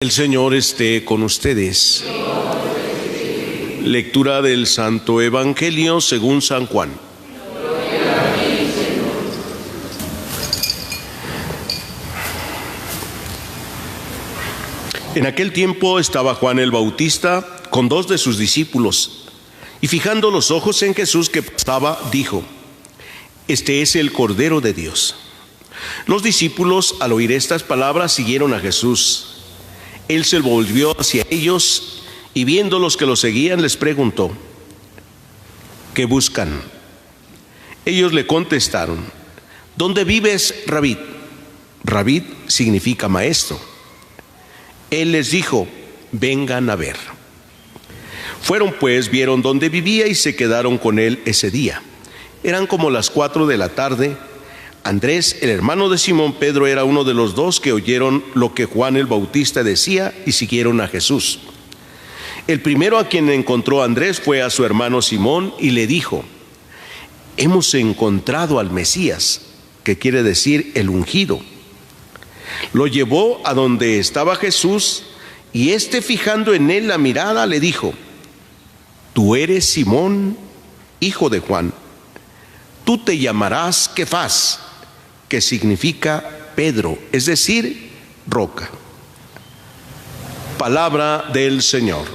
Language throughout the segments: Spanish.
El Señor esté con ustedes. Lectura del Santo Evangelio según San Juan. En aquel tiempo estaba Juan el Bautista con 2 de sus discípulos, y fijando los ojos en Jesús que pasaba, dijo: Este es el Cordero de Dios. Los discípulos, al oír estas palabras, siguieron a Jesús. Él se volvió hacia ellos y viendo los que lo seguían, les preguntó: ¿qué buscan? Ellos le contestaron: ¿dónde vives, Rabí? Rabí significa maestro. Él les dijo: vengan a ver. Fueron pues, vieron dónde vivía y se quedaron con él ese día. Eran como las 4 de la tarde. Andrés, el hermano de Simón Pedro, era uno de los 2 que oyeron lo que Juan el Bautista decía y siguieron a Jesús. El primero a quien encontró Andrés fue a su hermano Simón y le dijo: hemos encontrado al Mesías, que quiere decir el ungido. Lo llevó a donde estaba Jesús, y éste, fijando en él la mirada, le dijo: tú eres Simón, hijo de Juan. Tú te llamarás Kefas, que significa Pedro, es decir, roca. Palabra del Señor.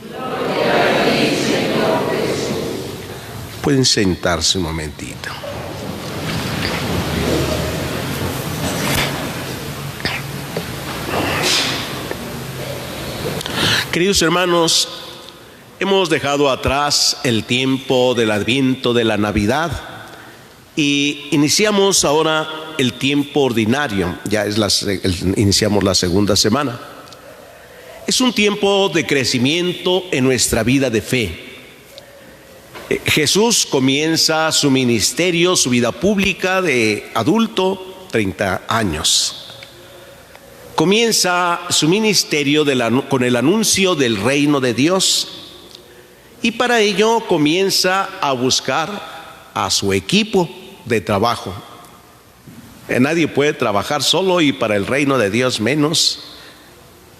Gloria a ti, Señor Jesús. Pueden sentarse un momentito. Queridos hermanos, hemos dejado atrás el tiempo del Adviento, de la Navidad, y iniciamos ahora el tiempo ordinario. Iniciamos la segunda semana. Es un tiempo de crecimiento en nuestra vida de fe. Jesús comienza su ministerio, su vida pública de adulto, 30 años. Comienza su ministerio con el anuncio del reino de Dios, y para ello comienza a buscar a su equipo de trabajo. Nadie puede trabajar solo, y para el reino de Dios menos.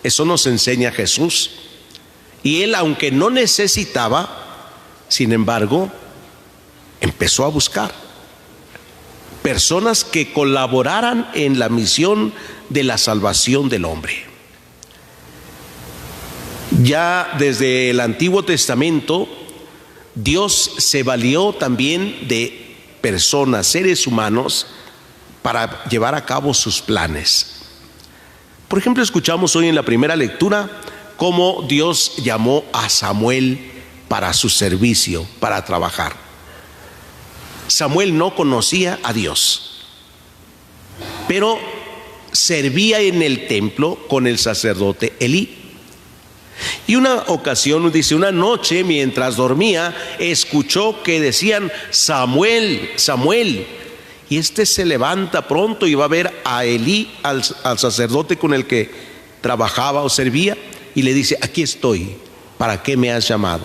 Eso nos enseña Jesús. Y él, aunque no necesitaba, sin embargo, empezó a buscar personas que colaboraran en la misión de la salvación del hombre. Ya desde el Antiguo Testamento, Dios se valió también de personas, seres humanos, para llevar a cabo sus planes. Por ejemplo, escuchamos hoy en la primera lectura cómo Dios llamó a Samuel para su servicio, para trabajar. Samuel no conocía a Dios, pero servía en el templo con el sacerdote Elí. Y una ocasión, dice, una noche mientras dormía, escuchó que decían: Samuel, Samuel. Y este se levanta pronto y va a ver a Elí, al sacerdote con el que trabajaba o servía, y le dice: aquí estoy, ¿para qué me has llamado?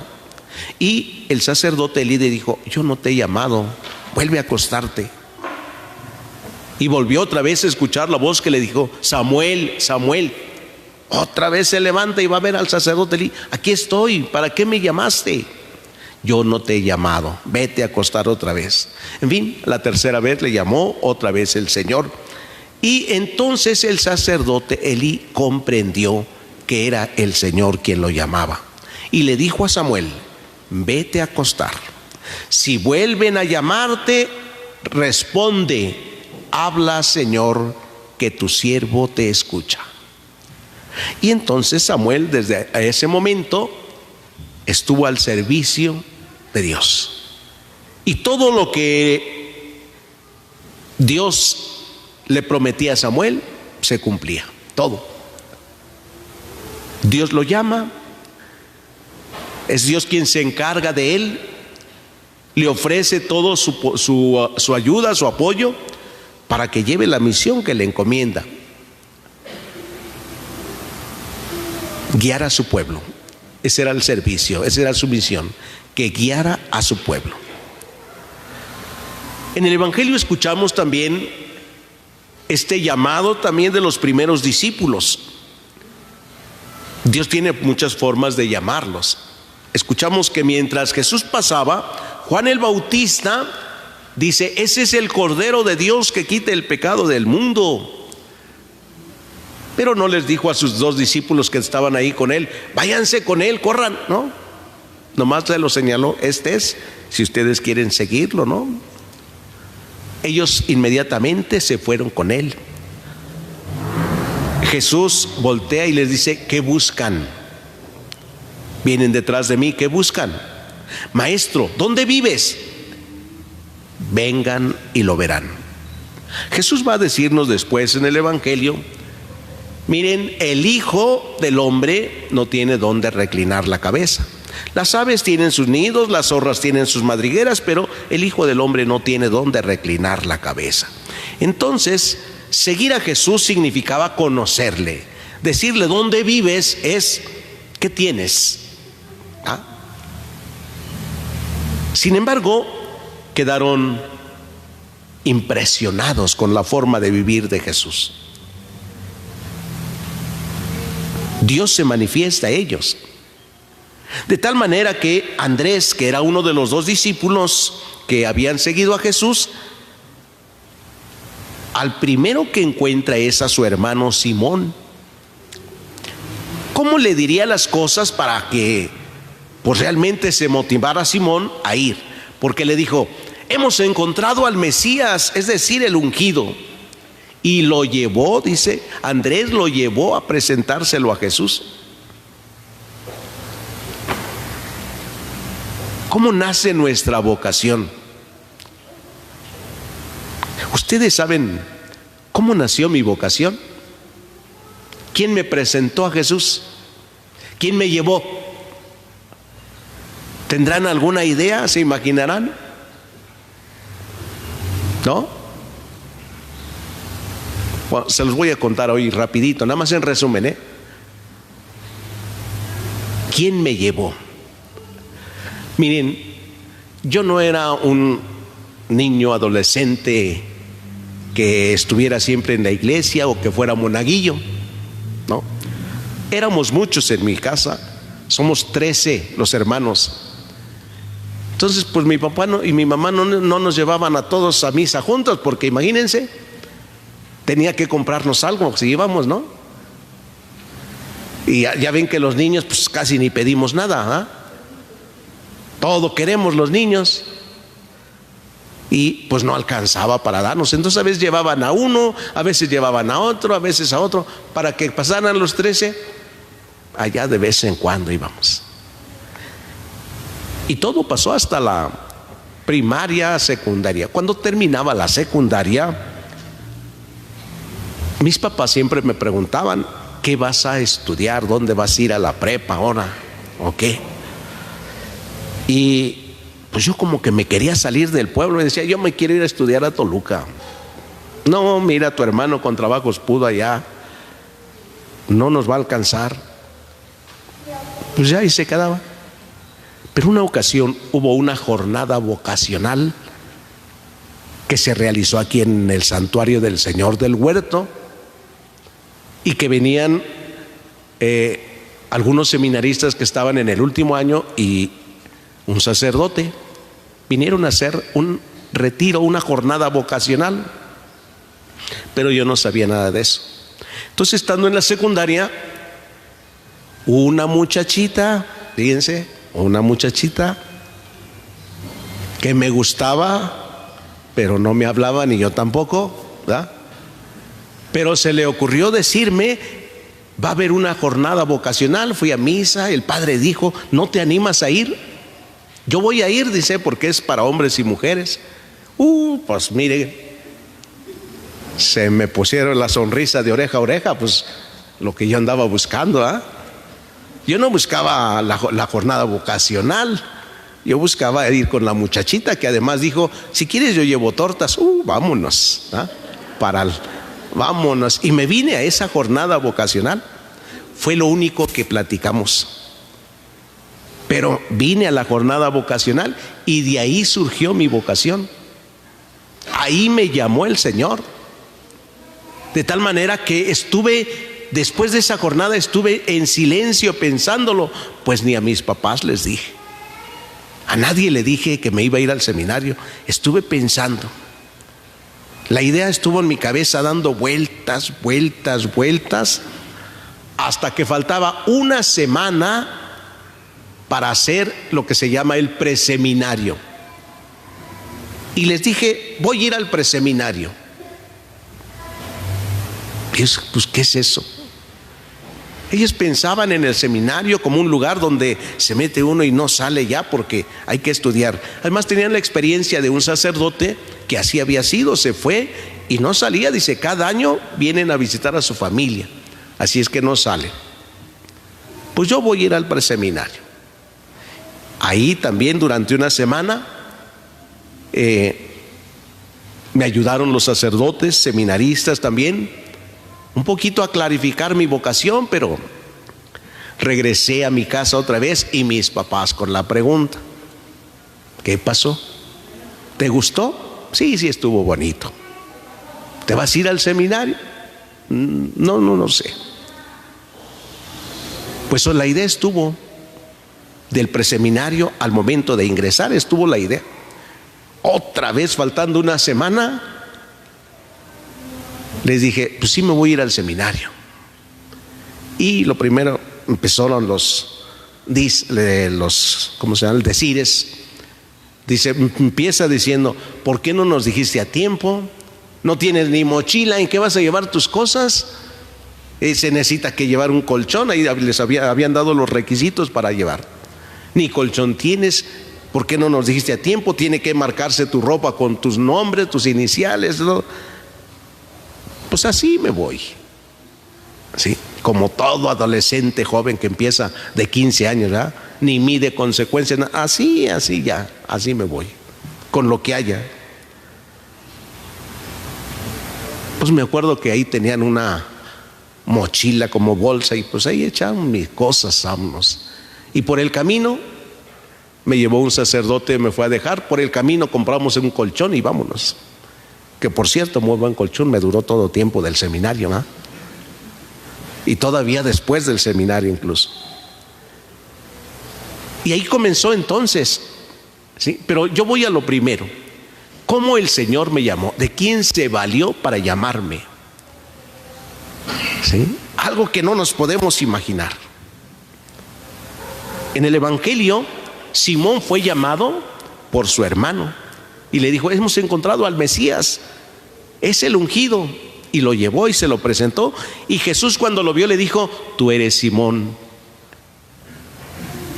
Y el sacerdote Elí le dijo: yo no te he llamado, vuelve a acostarte. Y volvió otra vez a escuchar la voz que le dijo: Samuel, Samuel. Otra vez se levanta y va a ver al sacerdote Elí: aquí estoy, ¿para qué me llamaste? Yo no te he llamado, vete a acostar otra vez. En fin, la tercera vez le llamó otra vez el Señor. Y entonces el sacerdote Elí comprendió que era el Señor quien lo llamaba. Y le dijo a Samuel: vete a acostar. Si vuelven a llamarte, responde: habla, Señor, que tu siervo te escucha. Y entonces Samuel, desde ese momento, estuvo al servicio de Dios. Y todo lo que Dios le prometía a Samuel se cumplía, todo. Dios lo llama, es Dios quien se encarga de él, le ofrece todo su ayuda, su apoyo, para que lleve la misión que le encomienda: guiar a su pueblo. Ese era el servicio, esa era su misión, que guiara a su pueblo. En el Evangelio escuchamos también este llamado también de los primeros discípulos. Dios tiene muchas formas de llamarlos. Escuchamos que mientras Jesús pasaba, Juan el Bautista dice: ese es el Cordero de Dios que quita el pecado del mundo. Pero no les dijo a sus 2 discípulos que estaban ahí con él: váyanse con él, corran, ¿no? Nomás se lo señaló: este es, si ustedes quieren seguirlo, ¿no? Ellos inmediatamente se fueron con él. Jesús voltea y les dice: ¿qué buscan? Vienen detrás de mí, ¿qué buscan? Maestro, ¿dónde vives? Vengan y lo verán. Jesús va a decirnos después en el Evangelio: miren, el Hijo del Hombre no tiene dónde reclinar la cabeza. Las aves tienen sus nidos, las zorras tienen sus madrigueras, pero el Hijo del Hombre no tiene dónde reclinar la cabeza. Entonces, seguir a Jesús significaba conocerle. Decirle dónde vives es: ¿qué tienes? ¿Ah? Sin embargo, quedaron impresionados con la forma de vivir de Jesús. Dios se manifiesta a ellos. De tal manera que Andrés, que era uno de los 2 discípulos que habían seguido a Jesús, al primero que encuentra es a su hermano Simón. ¿Cómo le diría las cosas para que pues realmente se motivara Simón a ir? Porque le dijo: hemos encontrado al Mesías, es decir, el ungido. Y lo llevó, dice, Andrés lo llevó a presentárselo a Jesús. ¿Cómo nace nuestra vocación? ¿Ustedes saben cómo nació mi vocación? ¿Quién me presentó a Jesús? ¿Quién me llevó? ¿Tendrán alguna idea? ¿Se imaginarán? ¿No? Bueno, se los voy a contar hoy rapidito, nada más en resumen, ¿Quién me llevó? Miren, yo no era un niño adolescente que estuviera siempre en la iglesia o que fuera monaguillo, no. Éramos muchos en mi casa, somos 13 los hermanos. Entonces, pues mi papá y mi mamá no nos llevaban a todos a misa juntos, porque imagínense, tenía que comprarnos algo si íbamos, ¿no? Y ya ven que los niños pues casi ni pedimos nada, ¿ah? Todo queremos los niños. Y pues no alcanzaba para darnos. Entonces a veces llevaban a uno, a veces llevaban a otro, a veces a otro, para que pasaran los 13. Allá de vez en cuando íbamos. Y todo pasó hasta la primaria, secundaria. Cuando terminaba la secundaria, mis papás siempre me preguntaban: ¿qué vas a estudiar? ¿Dónde vas a ir a la prepa ahora? ¿O qué? Y pues yo como que me quería salir del pueblo y decía: yo me quiero ir a estudiar a Toluca. No, mira, tu hermano con trabajos pudo allá, no nos va a alcanzar. Pues ya, y se quedaba. Pero una ocasión hubo una jornada vocacional que se realizó aquí en el santuario del Señor del Huerto, y que venían algunos seminaristas que estaban en el último año y un sacerdote. Vinieron a hacer un retiro, una jornada vocacional, pero yo no sabía nada de eso. Entonces, estando en la secundaria, una muchachita, fíjense, una muchachita que me gustaba, pero no me hablaba ni yo tampoco, ¿verdad? Pero se le ocurrió decirme: va a haber una jornada vocacional. Fui a misa, el padre dijo: ¿no te animas a ir? Yo voy a ir, dice, porque es para hombres y mujeres. Pues mire, se me pusieron la sonrisa de oreja a oreja, pues lo que yo andaba buscando, ¿ah? Yo no buscaba la jornada vocacional, yo buscaba ir con la muchachita, que además dijo: si quieres yo llevo tortas. Vámonos, ¿ah? Vámonos. Y me vine a esa jornada vocacional. Fue lo único que platicamos. Pero vine a la jornada vocacional y de ahí surgió mi vocación. Ahí me llamó el Señor. De tal manera que estuve después de esa jornada estuve en silencio pensándolo, pues ni a mis papás les dije. A nadie le dije que me iba a ir al seminario. Estuve pensando. La idea estuvo en mi cabeza dando vueltas, hasta que faltaba una semana para hacer lo que se llama el preseminario. Y les dije, voy a ir al preseminario. Pues, ¿qué es eso? Ellos pensaban en el seminario como un lugar donde se mete uno y no sale ya porque hay que estudiar. Además tenían la experiencia de un sacerdote que así había sido, se fue y no salía. Dice, cada año vienen a visitar a su familia, así es que no sale. Pues yo voy a ir al preseminario. Ahí también durante una semana me ayudaron los sacerdotes, seminaristas también, un poquito a clarificar mi vocación, pero regresé a mi casa otra vez y mis papás con la pregunta, ¿qué pasó? ¿Te gustó? Sí, estuvo bonito. ¿Te vas a ir al seminario? No sé. Pues la idea estuvo, del preseminario al momento de ingresar estuvo la idea. Otra vez faltando una semana, les dije, pues sí me voy a ir al seminario. Y lo primero, empezaron los ¿cómo se llama? Decires. Dice, empieza diciendo, ¿por qué no nos dijiste a tiempo? No tienes ni mochila, ¿en qué vas a llevar tus cosas? Se necesita que llevar un colchón, ahí les habían dado los requisitos para llevar. Ni colchón tienes, ¿por qué no nos dijiste a tiempo? Tiene que marcarse tu ropa con tus nombres, tus iniciales, ¿no? Pues así me voy, ¿sí? Como todo adolescente joven que empieza de 15 años, ¿verdad? Ni mide consecuencias, así me voy, con lo que haya. Pues me acuerdo que ahí tenían una mochila como bolsa y pues ahí echaban mis cosas, vámonos. Y por el camino me llevó un sacerdote, me fue a dejar, por el camino compramos un colchón y vámonos. Que por cierto, muy buen colchón, me duró todo tiempo del seminario, ¿no? Y todavía después del seminario incluso. Y ahí comenzó entonces, ¿sí? Pero yo voy a lo primero. ¿Cómo el Señor me llamó? ¿De quién se valió para llamarme? ¿Sí? Algo que no nos podemos imaginar. En el Evangelio, Simón fue llamado por su hermano y le dijo, hemos encontrado al Mesías, es el ungido. Y lo llevó y se lo presentó. Y Jesús cuando lo vio le dijo, tú eres Simón,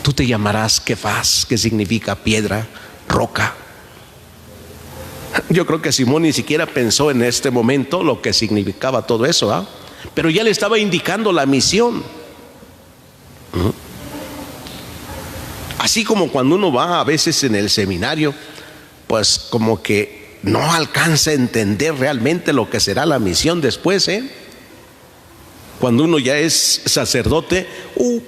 tú te llamarás Kefas, que significa piedra, roca. Yo creo que Simón ni siquiera pensó en este momento lo que significaba todo eso, ¿eh? Pero ya le estaba indicando la misión. Así como cuando uno va a veces en el seminario, pues como que no alcanza a entender realmente lo que será la misión después, ¿eh? Cuando uno ya es sacerdote,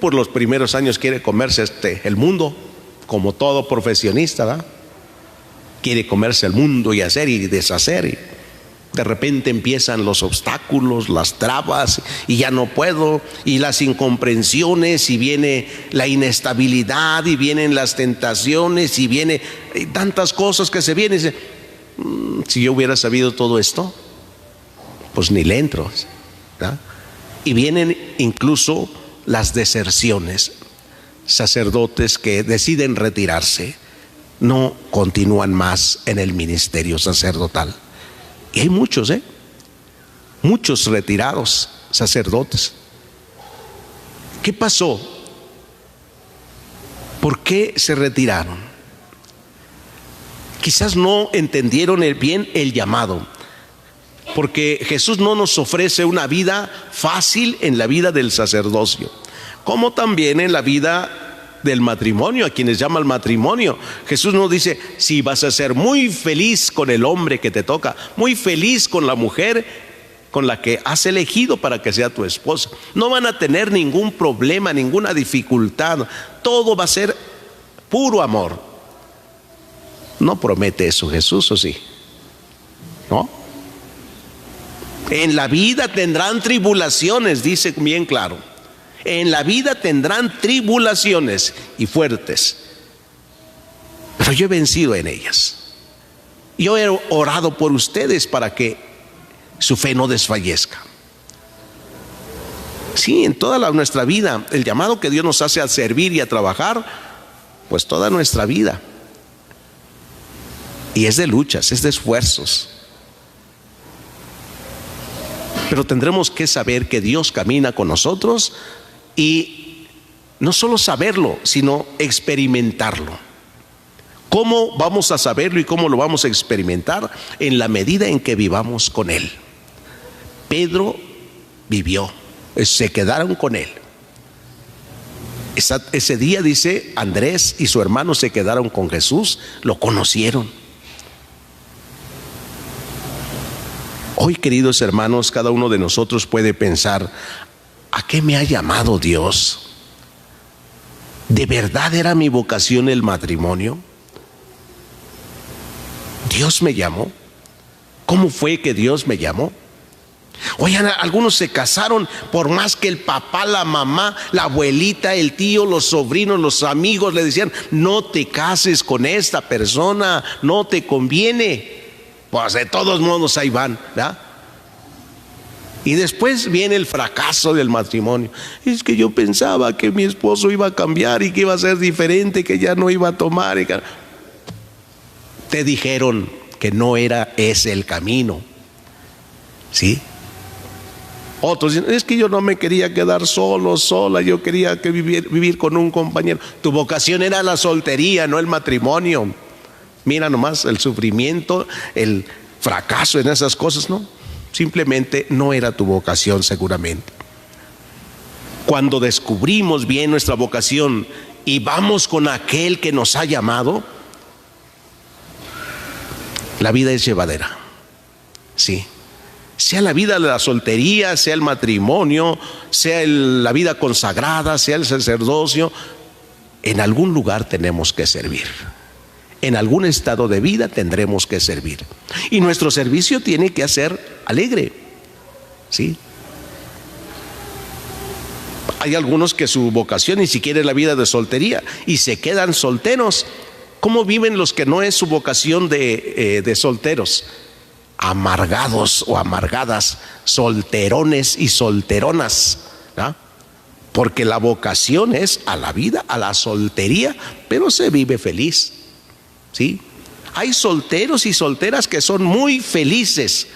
por los primeros años quiere comerse el mundo, como todo profesionista, ¿verdad? Quiere comerse el mundo y hacer y deshacer, y de repente empiezan los obstáculos, las trabas, y ya no puedo, y las incomprensiones, y viene la inestabilidad, y vienen las tentaciones, y viene tantas cosas que se vienen. Si yo hubiera sabido todo esto, pues ni le entro, ¿verdad? Y vienen incluso las deserciones, sacerdotes que deciden retirarse, no continúan más en el ministerio sacerdotal. Y hay muchos, muchos retirados sacerdotes. ¿Qué pasó? ¿Por qué se retiraron? Quizás no entendieron bien el llamado, porque Jesús no nos ofrece una vida fácil en la vida del sacerdocio, como también en la vida del matrimonio, a quienes llama el matrimonio. Jesús nos dice, si vas a ser muy feliz con el hombre que te toca, muy feliz con la mujer con la que has elegido para que sea tu esposa, no van a tener ningún problema, ninguna dificultad, todo va a ser puro amor. ¿No promete eso Jesús, o sí? ¿No? En la vida tendrán tribulaciones, dice bien claro. En la vida tendrán tribulaciones y fuertes, pero yo he vencido en ellas. Yo he orado por ustedes para que su fe no desfallezca. Sí, en toda nuestra vida, el llamado que Dios nos hace a servir y a trabajar, pues toda nuestra vida. Y es de luchas, es de esfuerzos. Pero tendremos que saber que Dios camina con nosotros y no solo saberlo, sino experimentarlo. ¿Cómo vamos a saberlo y cómo lo vamos a experimentar? En la medida en que vivamos con Él. Pedro vivió, se quedaron con Él. Ese día, dice, Andrés y su hermano se quedaron con Jesús, lo conocieron. Hoy, queridos hermanos, cada uno de nosotros puede pensar: ¿a qué me ha llamado Dios? ¿De verdad era mi vocación el matrimonio? ¿Dios me llamó? ¿Cómo fue que Dios me llamó? Oigan, algunos se casaron por más que el papá, la mamá, la abuelita, el tío, los sobrinos, los amigos le decían: no te cases con esta persona, no te conviene. Pues de todos modos ahí van, ¿verdad? Y después viene el fracaso del matrimonio. Es que yo pensaba que mi esposo iba a cambiar y que iba a ser diferente, que ya no iba a tomar. Te dijeron que no era ese el camino, ¿sí? Otros dicen: es que yo no me quería quedar solo, sola, yo quería vivir con un compañero. Tu vocación era la soltería, no el matrimonio. Mira nomás el sufrimiento, el fracaso en esas cosas, ¿no? Simplemente no era tu vocación, seguramente. Cuando descubrimos bien nuestra vocación y vamos con aquel que nos ha llamado, la vida es llevadera, sí. Sea la vida de la soltería, sea el matrimonio, sea la vida consagrada, sea el sacerdocio, en algún lugar tenemos que servir. En algún estado de vida tendremos que servir. Y nuestro servicio tiene que ser alegre, ¿sí? Hay algunos que su vocación ni siquiera es la vida de soltería y se quedan solteros. ¿Cómo viven los que no es su vocación de solteros? Amargados o amargadas, solterones y solteronas, ¿no? Porque la vocación es a la vida, a la soltería, pero se vive feliz, ¿sí? Hay solteros y solteras que son muy felices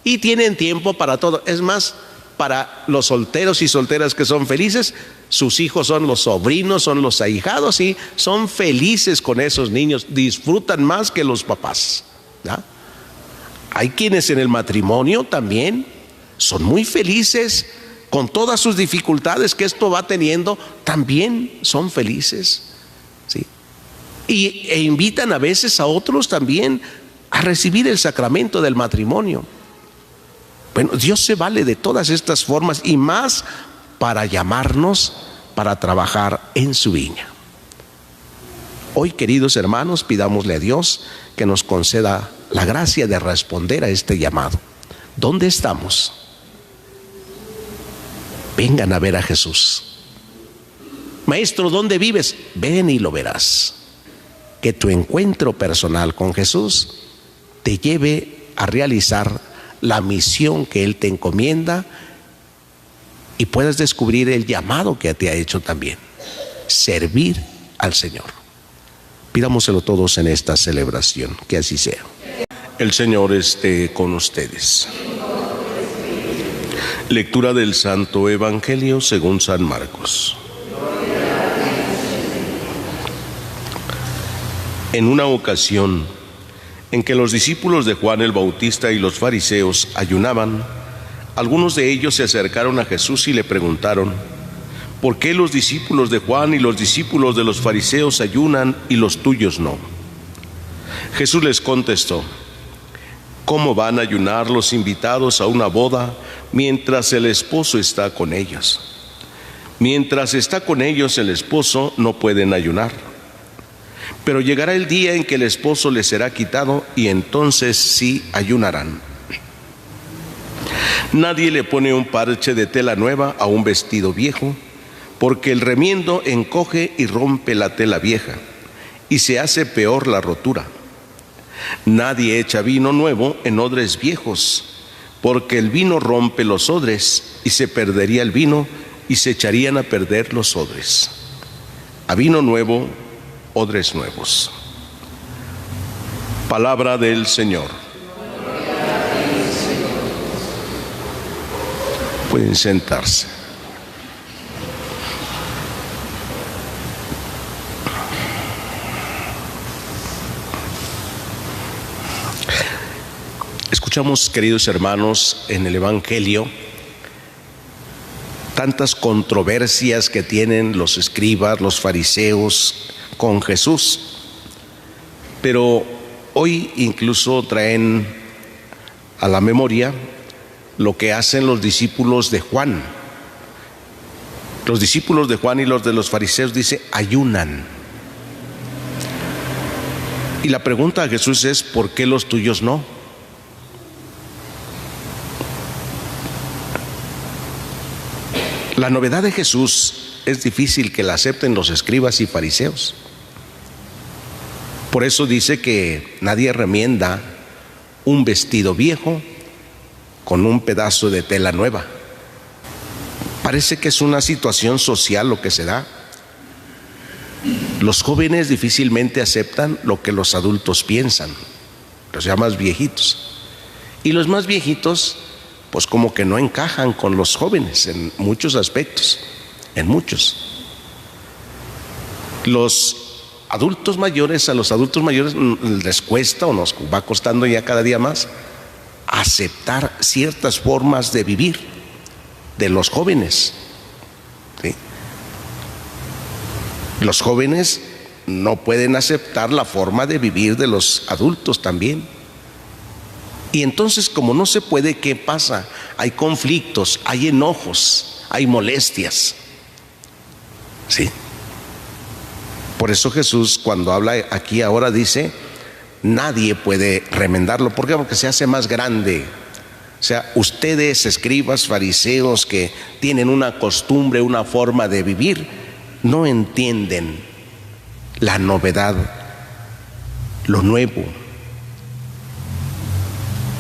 y tienen tiempo para todo. Es más, para los solteros y solteras que son felices, sus hijos son los sobrinos, son los ahijados y son felices con esos niños, disfrutan más que los papás, ¿no? Hay quienes en el matrimonio también son muy felices con todas sus dificultades que esto va teniendo, también son felices, ¿sí? E invitan a veces a otros también a recibir el sacramento del matrimonio. Bueno, Dios se vale de todas estas formas y más para llamarnos para trabajar en su viña. Hoy, queridos hermanos, pidámosle a Dios que nos conceda la gracia de responder a este llamado. ¿Dónde estamos? Vengan a ver a Jesús. Maestro, ¿dónde vives? Ven y lo verás. Que tu encuentro personal con Jesús te lleve a realizar la misión que Él te encomienda y puedas descubrir el llamado que te ha hecho también: servir al Señor. Pidámoselo todos en esta celebración, que así sea. El Señor esté con ustedes. Lectura del Santo Evangelio según San Marcos. En una ocasión en que los discípulos de Juan el Bautista y los fariseos ayunaban, algunos de ellos se acercaron a Jesús y le preguntaron: ¿por qué los discípulos de Juan y los discípulos de los fariseos ayunan y los tuyos no? Jesús les contestó: ¿cómo van a ayunar los invitados a una boda mientras el esposo está con ellos? Mientras está con ellos el esposo, no pueden ayunar. Pero llegará el día en que el esposo les será quitado y entonces sí ayunarán. Nadie le pone un parche de tela nueva a un vestido viejo, porque el remiendo encoge y rompe la tela vieja, y se hace peor la rotura. Nadie echa vino nuevo en odres viejos, porque el vino rompe los odres, y se perdería el vino, y se echarían a perder los odres. A vino nuevo, odres nuevos. Palabra del Señor. Pueden sentarse. Escuchamos, queridos hermanos, en el Evangelio tantas controversias que tienen los escribas, los fariseos con Jesús, pero hoy incluso traen a la memoria lo que hacen los discípulos de Juan. Los discípulos de Juan y los de los fariseos, dice, ayunan. Y la pregunta a Jesús es, ¿por qué los tuyos no? La novedad de Jesús es difícil que la acepten los escribas y fariseos. Por eso dice que nadie remienda un vestido viejo con un pedazo de tela nueva. Parece que es una situación social lo que se da. Los jóvenes difícilmente aceptan lo que los adultos piensan, los ya más viejitos. Y los más viejitos, pues como que no encajan con los jóvenes en muchos aspectos, en muchos. Los adultos mayores, a los adultos mayores les cuesta o nos va costando ya cada día más aceptar ciertas formas de vivir de los jóvenes, ¿sí? Los jóvenes no pueden aceptar la forma de vivir de los adultos también. Y entonces, como no se puede, ¿qué pasa? Hay conflictos, hay enojos, hay molestias, ¿sí? Por eso Jesús, cuando habla aquí ahora, dice, nadie puede remendarlo. ¿Por qué? Porque se hace más grande. O sea, ustedes, escribas, fariseos, que tienen una costumbre, una forma de vivir, no entienden la novedad, lo nuevo.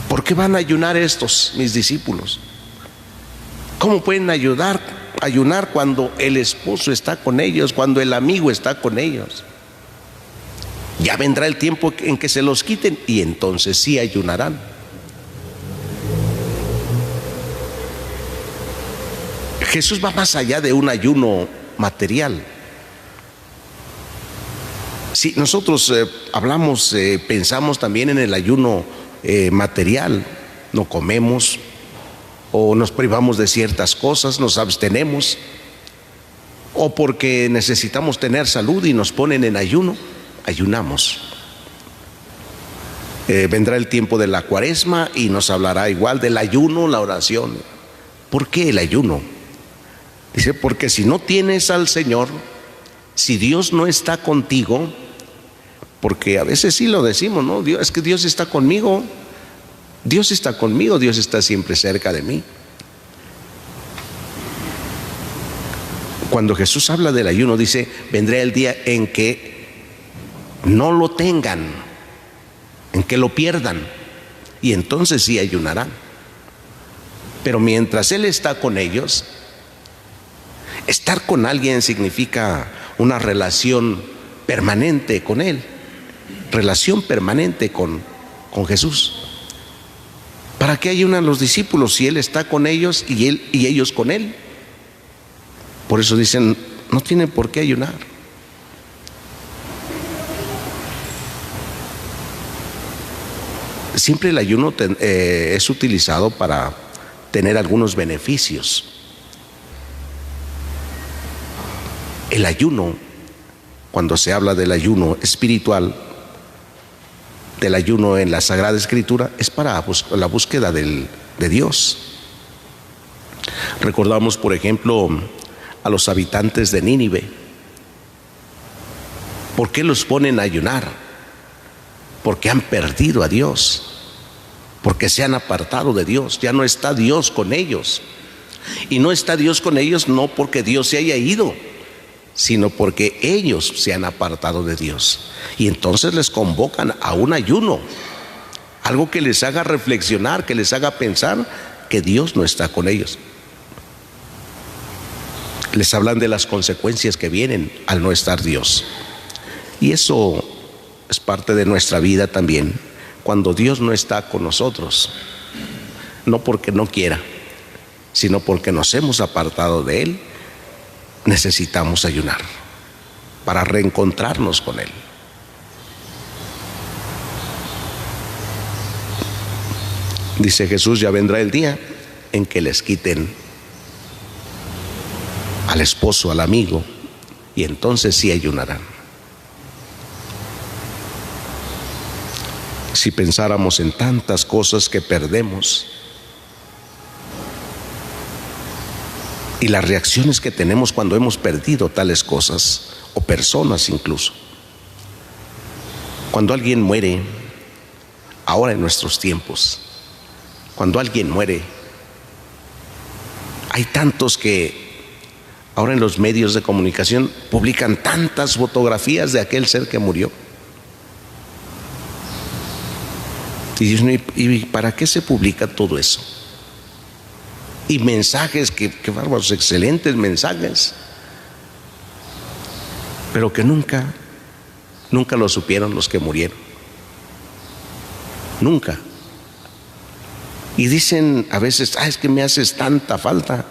¿Por qué van a ayunar estos, mis discípulos? ¿Cómo pueden ayunar cuando el esposo está con ellos, cuando el amigo está con ellos? Ya vendrá el tiempo en que se los quiten y entonces sí ayunarán. Jesús va más allá de un ayuno material. Si nosotros hablamos, pensamos también en el ayuno material, no comemos o nos privamos de ciertas cosas, nos abstenemos, o porque necesitamos tener salud y nos ponen en ayuno, ayunamos. Vendrá el tiempo de la Cuaresma y nos hablará igual del ayuno, la oración. ¿Por qué el ayuno? Dice, porque si no tienes al Señor, si Dios no está contigo, porque a veces sí lo decimos, ¿no? Es que Dios está conmigo, Dios está conmigo, Dios está siempre cerca de mí. Cuando Jesús habla del ayuno, dice, vendrá el día en que no lo tengan, en que lo pierdan, y entonces sí ayunarán. Pero mientras Él está con ellos, estar con alguien significa una relación permanente con Él, relación permanente con Jesús. ¿Para qué ayunan los discípulos si Él está con ellos y ellos con Él? Por eso dicen, no tienen por qué ayunar. Siempre el ayuno es utilizado para tener algunos beneficios. El ayuno, cuando se habla del ayuno espiritual, del ayuno en la Sagrada Escritura, es para la búsqueda de Dios. Recordamos, por ejemplo, a los habitantes de Nínive. ¿Por qué los ponen a ayunar? Porque han perdido a Dios. porque se han apartado de Dios. Ya no está Dios con ellos. Y no está Dios con ellos no porque Dios se haya ido, sino porque ellos se han apartado de Dios. Y entonces les convocan a un ayuno, algo que les haga reflexionar, que les haga pensar que Dios no está con ellos. Les hablan de las consecuencias que vienen al no estar Dios. Y eso es parte de nuestra vida también. Cuando Dios no está con nosotros, no porque no quiera, sino porque nos hemos apartado de Él, necesitamos ayunar para reencontrarnos con Él. Dice Jesús: ya vendrá el día en que les quiten al esposo, al amigo, y entonces sí ayunarán. Si pensáramos en tantas cosas que perdemos y las reacciones que tenemos cuando hemos perdido tales cosas, o personas incluso. Cuando alguien muere, ahora en nuestros tiempos, cuando alguien muere, hay tantos que ahora en los medios de comunicación publican tantas fotografías de aquel ser que murió. ¿Y para qué se publica todo eso? Y mensajes, que bárbaros, excelentes mensajes, pero que nunca lo supieron los que murieron. Nunca. Y dicen a veces: es que me haces tanta falta.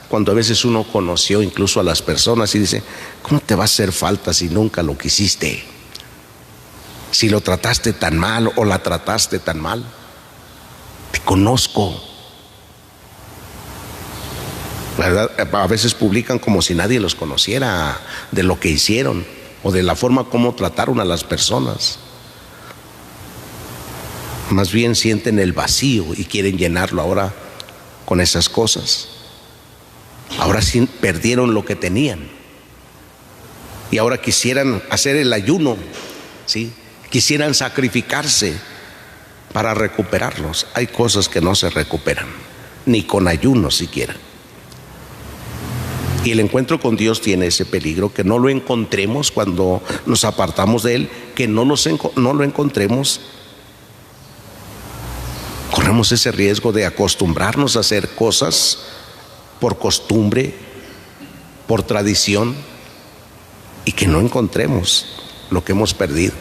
Cuando a veces uno conoció incluso a las personas y dice: ¿cómo te va a hacer falta si nunca lo quisiste? Si lo trataste tan mal o la trataste tan mal. Te conozco. ¿Verdad? A veces publican como si nadie los conociera, de lo que hicieron o de la forma como trataron a las personas. Más bien sienten el vacío y quieren llenarlo ahora con esas cosas. Ahora sí perdieron lo que tenían y ahora quisieran hacer el ayuno, ¿sí? Quisieran sacrificarse para recuperarlos. Hay cosas que no se recuperan, ni con ayuno siquiera. Y el encuentro con Dios tiene ese peligro, que no lo encontremos cuando nos apartamos de Él, que no lo encontremos. Corremos ese riesgo de acostumbrarnos a hacer cosas por costumbre, por tradición, y que no encontremos lo que hemos perdido.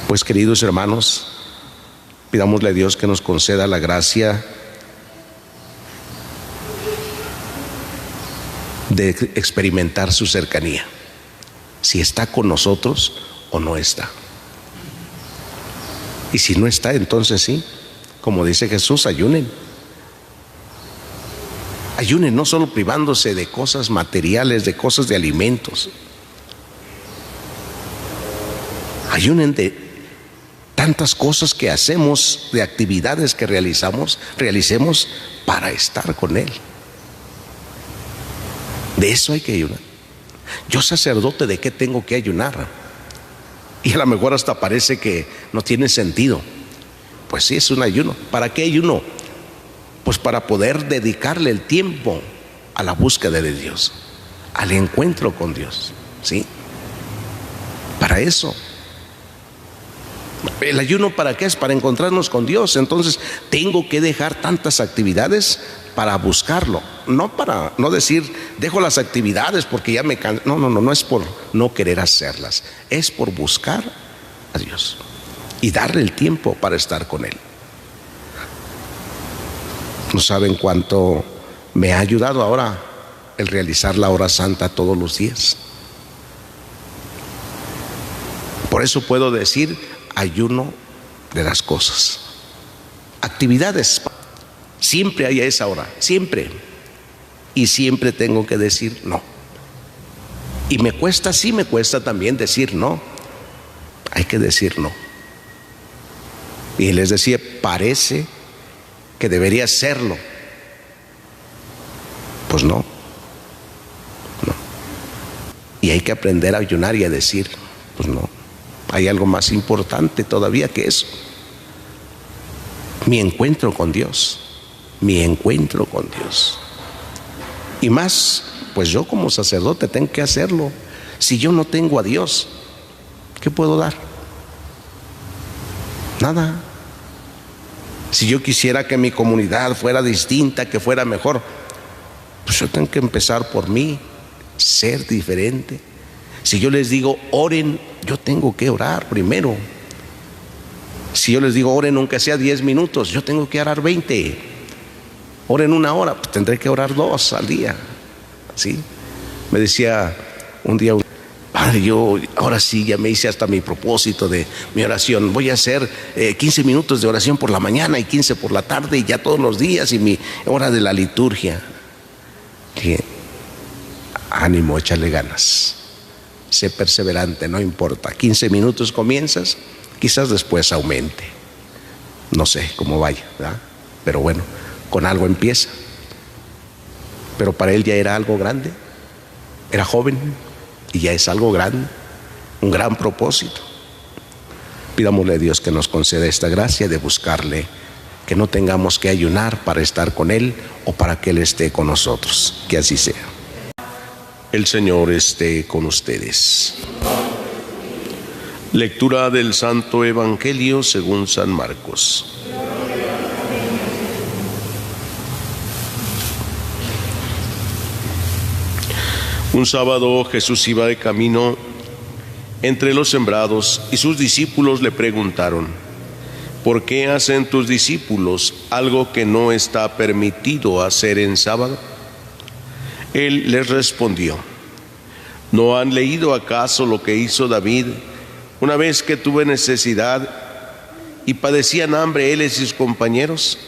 Pues, queridos hermanos, pidámosle a Dios que nos conceda la gracia de experimentar su cercanía, si está con nosotros o no está. Y si no está, entonces sí, como dice Jesús, ayunen. Ayunen, no solo privándose de cosas materiales, de cosas de alimentos. Ayunen de tantas cosas que hacemos, de actividades que realicemos para estar con Él. De eso hay que ayunar. Yo, sacerdote, ¿de qué tengo que ayunar? Y a lo mejor hasta parece que no tiene sentido. Pues sí, es un ayuno. ¿Para qué ayuno? Pues para poder dedicarle el tiempo a la búsqueda de Dios, al encuentro con Dios, ¿sí? Para eso. ¿El ayuno para qué es? Para encontrarnos con Dios. Entonces tengo que dejar tantas actividades para buscarlo. No decir, dejo las actividades porque ya me canso. No es por no querer hacerlas, es por buscar a Dios y darle el tiempo para estar con Él. No saben cuánto me ha ayudado ahora el realizar la hora santa todos los días. Por eso puedo decir ayuno de las cosas, actividades. Siempre hay a esa hora, siempre. Y siempre tengo que decir no. Y me cuesta también decir no. Hay que decir no. Y les decía, parece que debería serlo. Pues no. Y hay que aprender a ayunar y a decir, pues no. Hay algo más importante todavía que eso. mi encuentro con Dios, mi encuentro con Dios. Y más, pues yo como sacerdote tengo que hacerlo. Si yo no tengo a Dios, ¿qué puedo dar? Nada. Si yo quisiera que mi comunidad fuera distinta, que fuera mejor, pues yo tengo que empezar por mí, ser diferente. Si yo les digo oren, yo tengo que orar primero. Si yo les digo oren aunque sea 10 minutos, yo tengo que orar 20. Oren 1 hora, pues tendré que orar 2 al día. ¿Sí? Me decía un día, padre, yo ahora sí ya me hice hasta mi propósito de mi oración. Voy a hacer 15 minutos de oración por la mañana y 15 por la tarde y ya todos los días, y mi hora de la liturgia. Dije, ánimo, échale ganas, sé perseverante, no importa. 15 minutos comienzas, quizás después aumente, no sé cómo vaya, ¿verdad? Pero bueno, con algo empieza. Pero para él ya era algo grande, era joven y ya es algo grande, un gran propósito. Pidámosle a Dios que nos conceda esta gracia de buscarle, que no tengamos que ayunar para estar con Él o para que Él esté con nosotros. Que así sea. El Señor esté con ustedes. Lectura del Santo Evangelio según San Marcos. Un sábado Jesús iba de camino entre los sembrados y sus discípulos le preguntaron: ¿por qué hacen tus discípulos algo que no está permitido hacer en sábado? Él les respondió: ¿no han leído acaso lo que hizo David una vez que tuvo necesidad y padecían hambre él y sus compañeros?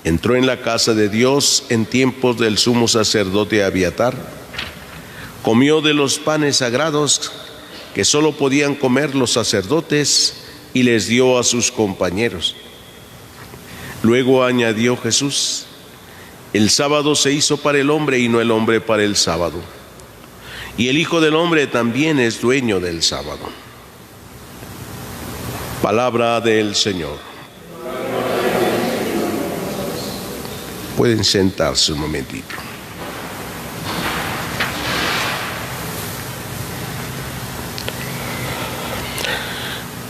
Entró en la casa de Dios en tiempos del sumo sacerdote Abiatar, comió de los panes sagrados que solo podían comer los sacerdotes y les dio a sus compañeros. Luego añadió Jesús: el sábado se hizo para el hombre y no el hombre para el sábado. Y el Hijo del Hombre también es dueño del sábado. Palabra del Señor. Pueden sentarse un momentito.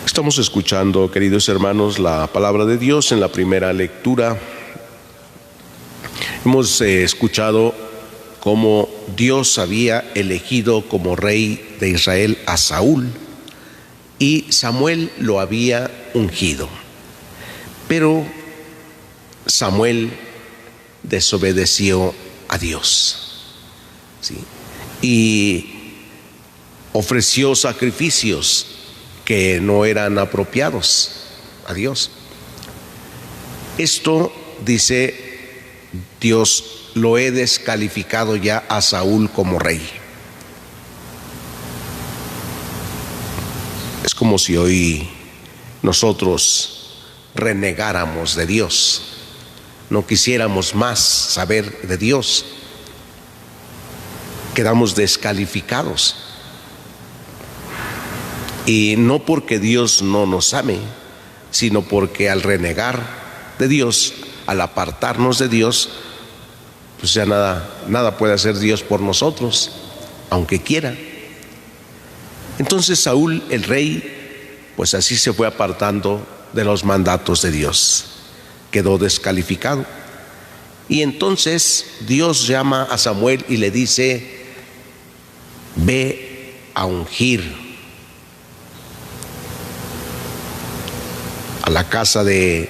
Estamos escuchando, queridos hermanos, la palabra de Dios en la primera lectura. Hemos escuchado cómo Dios había elegido como rey de Israel a Saúl y Samuel lo había ungido. Pero Samuel desobedeció a Dios, ¿sí? Y ofreció sacrificios que no eran apropiados a Dios. Esto, dice Dios, lo he descalificado ya a Saúl como rey. Es como si hoy nosotros renegáramos de Dios, no quisiéramos más saber de Dios, quedamos descalificados. Y no porque Dios no nos ame, sino porque al renegar de Dios, al apartarnos de Dios, pues ya nada puede hacer Dios por nosotros, aunque quiera. Entonces Saúl, el rey, pues así se fue apartando de los mandatos de Dios, quedó descalificado. Y entonces Dios llama a Samuel y le dice: ve a ungir a la casa de,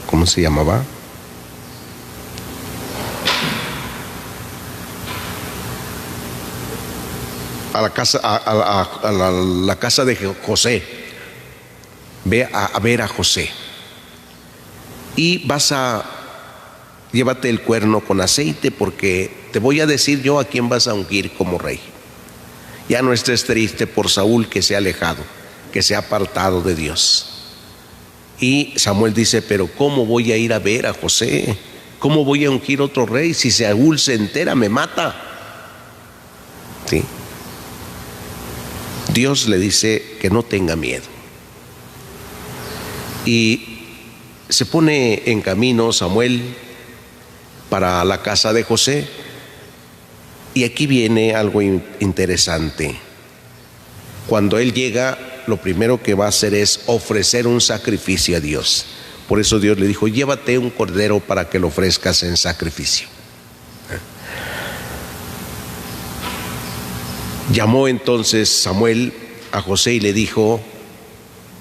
¿cómo se llamaba? A la casa de José. Ve a ver a José y llévate el cuerno con aceite, porque te voy a decir yo a quién vas a ungir como rey. Ya no estés triste por Saúl, que se ha alejado, que se ha apartado de Dios. Y Samuel dice: pero ¿cómo voy a ir a ver a José? ¿Cómo voy a ungir otro rey? Si Saúl se entera, me mata. ¿Sí? Dios le dice que no tenga miedo, Y se pone en camino Samuel para la casa de José. Y aquí viene algo interesante. Cuando él llega, lo primero que va a hacer es ofrecer un sacrificio a Dios. Por eso Dios le dijo: llévate un cordero para que lo ofrezcas en sacrificio. Llamó entonces Samuel a José y le dijo: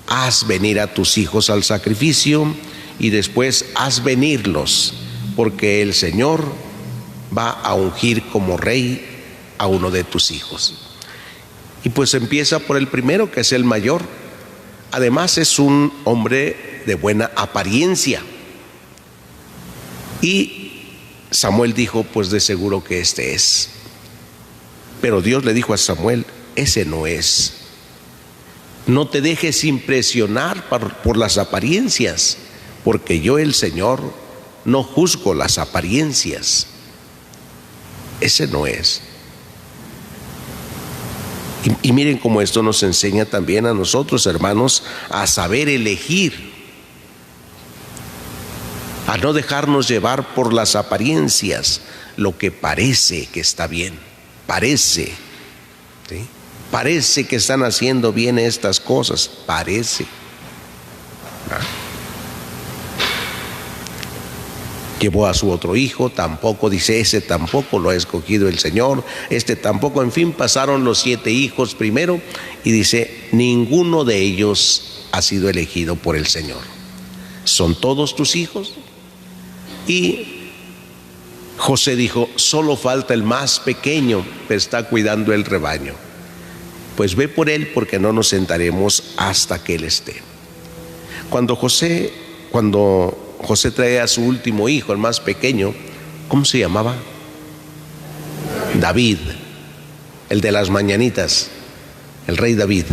haz venir a tus hijos al sacrificio y después haz venirlos, porque el Señor va a ungir como rey a uno de tus hijos. Y pues empieza por el primero, que es el mayor. Además es un hombre de buena apariencia. Y Samuel dijo: pues de seguro que este es. Pero Dios le dijo a Samuel: ese no es. No te dejes impresionar por las apariencias, porque yo, el Señor, no juzgo las apariencias. Ese no es. Y miren cómo esto nos enseña también a nosotros, hermanos, a saber elegir, a no dejarnos llevar por las apariencias, lo que parece que está bien, parece, ¿sí? Parece que están haciendo bien estas cosas, parece. Llevó a su otro hijo, tampoco, dice, ese tampoco lo ha escogido el Señor, este tampoco. En fin, pasaron los 7 hijos primero y dice: ninguno de ellos ha sido elegido por el Señor. ¿Son todos tus hijos? Y José dijo: solo falta el más pequeño, pero está cuidando el rebaño. Pues ve por él, porque no nos sentaremos hasta que él esté. Cuando José trae a su último hijo, el más pequeño, ¿cómo se llamaba? David, el de las mañanitas, el rey David.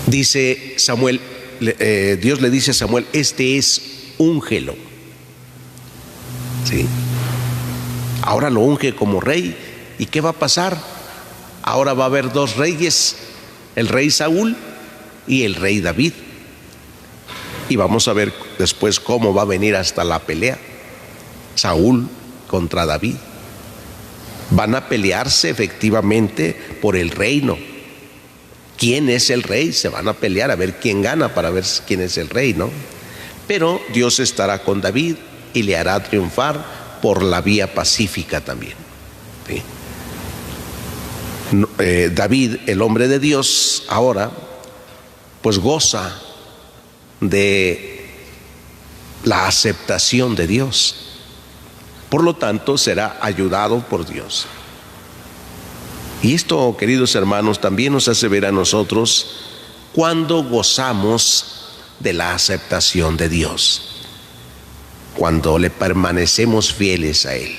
Dice Samuel, Dios le dice a Samuel: este es, úngelo. ¿Sí? Ahora lo unge como rey. ¿Y qué va a pasar? Ahora va a haber 2 reyes, el rey Saúl y el rey David. Y vamos a ver después cómo va a venir hasta la pelea. Saúl contra David. Van a pelearse efectivamente por el reino. ¿Quién es el rey? Se van a pelear a ver quién gana, para ver quién es el rey, ¿no? Pero Dios estará con David y le hará triunfar por la vía pacífica también. ¿Sí? David, el hombre de Dios, ahora pues goza de la aceptación de Dios. Por lo tanto, será ayudado por Dios. Y esto, queridos hermanos, también nos hace ver a nosotros cuando gozamos de la aceptación de Dios, cuando le permanecemos fieles a Él,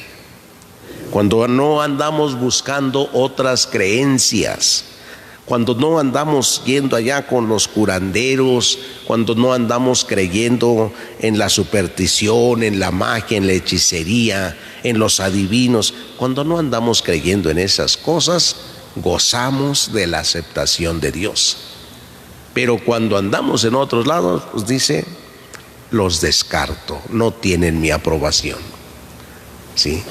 cuando no andamos buscando otras creencias, cuando no andamos yendo allá con los curanderos, cuando no andamos creyendo en la superstición, en la magia, en la hechicería, en los adivinos, cuando no andamos creyendo en esas cosas, gozamos de la aceptación de Dios. Pero cuando andamos en otros lados, pues dice: los descarto, no tienen mi aprobación. ¿Sí?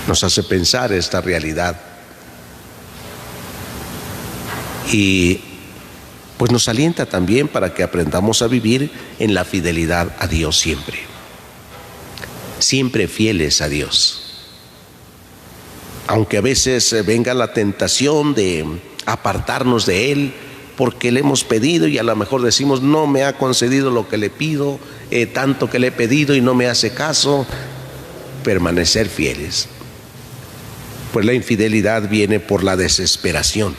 Nos hace pensar esta realidad y pues nos alienta también para que aprendamos a vivir en la fidelidad a Dios siempre, siempre fieles a Dios. Aunque a veces venga la tentación de apartarnos de Él porque le hemos pedido y a lo mejor decimos: no me ha concedido lo que le pido, tanto que le he pedido y no me hace caso. Permanecer fieles. Pues la infidelidad viene por la desesperación,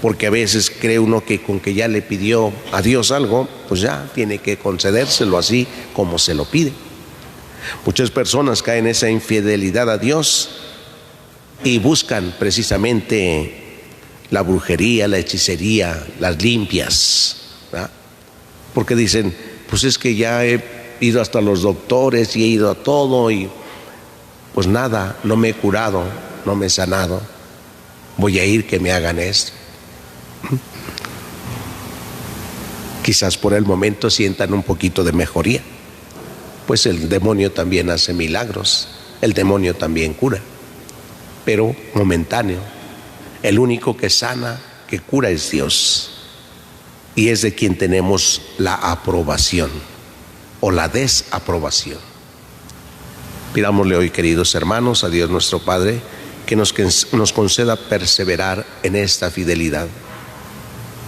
porque a veces cree uno que con que ya le pidió a Dios algo, pues ya tiene que concedérselo así como se lo pide. Muchas personas caen en esa infidelidad a Dios y buscan precisamente la brujería, la hechicería, las limpias, ¿verdad? Porque dicen: pues es que ya he ido hasta los doctores y he ido a todo y pues nada, no me he curado. no me he sanado, voy a ir que me hagan esto. Quizás por el momento sientan un poquito de mejoría, pues el demonio también hace milagros, el demonio también cura, pero momentáneo. El único que sana, que cura es Dios, y es de quien tenemos la aprobación o la desaprobación. Pidámosle hoy, queridos hermanos, a Dios nuestro Padre, que nos conceda perseverar en esta fidelidad,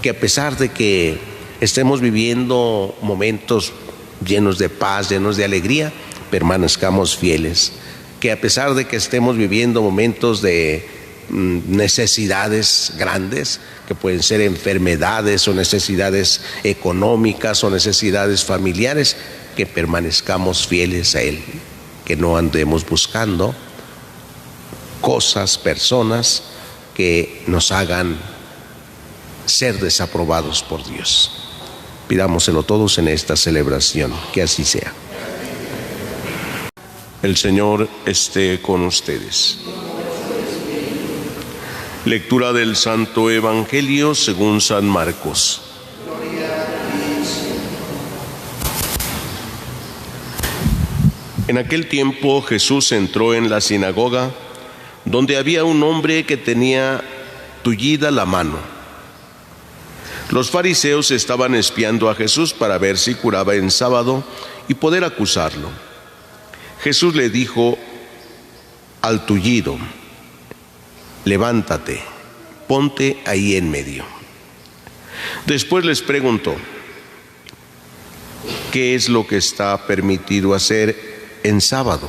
que a pesar de que estemos viviendo momentos llenos de paz, llenos de alegría, permanezcamos fieles, que a pesar de que estemos viviendo momentos de necesidades grandes, que pueden ser enfermedades o necesidades económicas o necesidades familiares, que permanezcamos fieles a Él, que no andemos buscando cosas, personas que nos hagan ser desaprobados por Dios. Pidámoselo todos en esta celebración, que así sea. El Señor esté con ustedes. Lectura del Santo Evangelio según San Marcos. En aquel tiempo Jesús entró en la sinagoga, donde había un hombre que tenía tullida la mano. Los fariseos estaban espiando a Jesús para ver si curaba en sábado y poder acusarlo. Jesús le dijo al tullido: levántate, ponte ahí en medio. Después les preguntó: ¿qué es lo que está permitido hacer en sábado?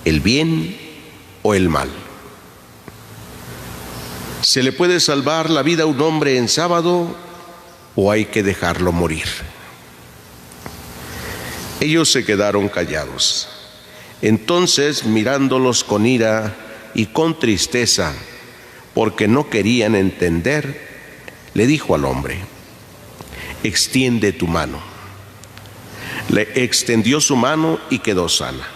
¿El bien o el mal? ¿Se le puede salvar la vida a un hombre en sábado o hay que dejarlo morir? Ellos se quedaron callados. Entonces, mirándolos con ira y con tristeza, porque no querían entender, le dijo al hombre: extiende tu mano. Le extendió su mano y quedó sana.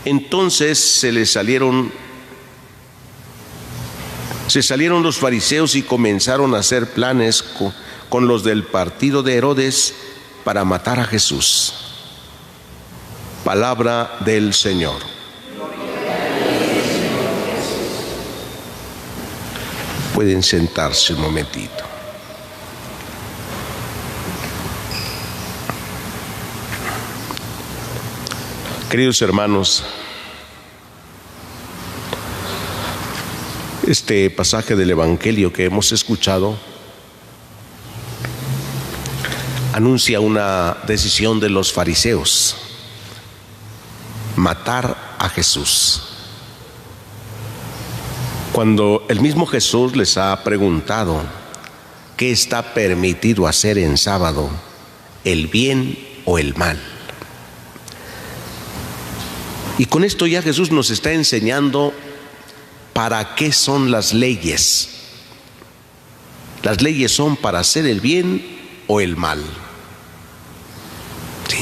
Entonces se salieron los fariseos y comenzaron a hacer planes con los del partido de Herodes para matar a Jesús. Palabra del Señor. Pueden sentarse un momentito. Queridos hermanos, este pasaje del Evangelio que hemos escuchado anuncia una decisión de los fariseos: matar a Jesús. Cuando el mismo Jesús les ha preguntado qué está permitido hacer en sábado, el bien o el mal. Y con esto ya Jesús nos está enseñando para qué son las leyes. Las leyes son para hacer el bien o el mal. ¿Sí?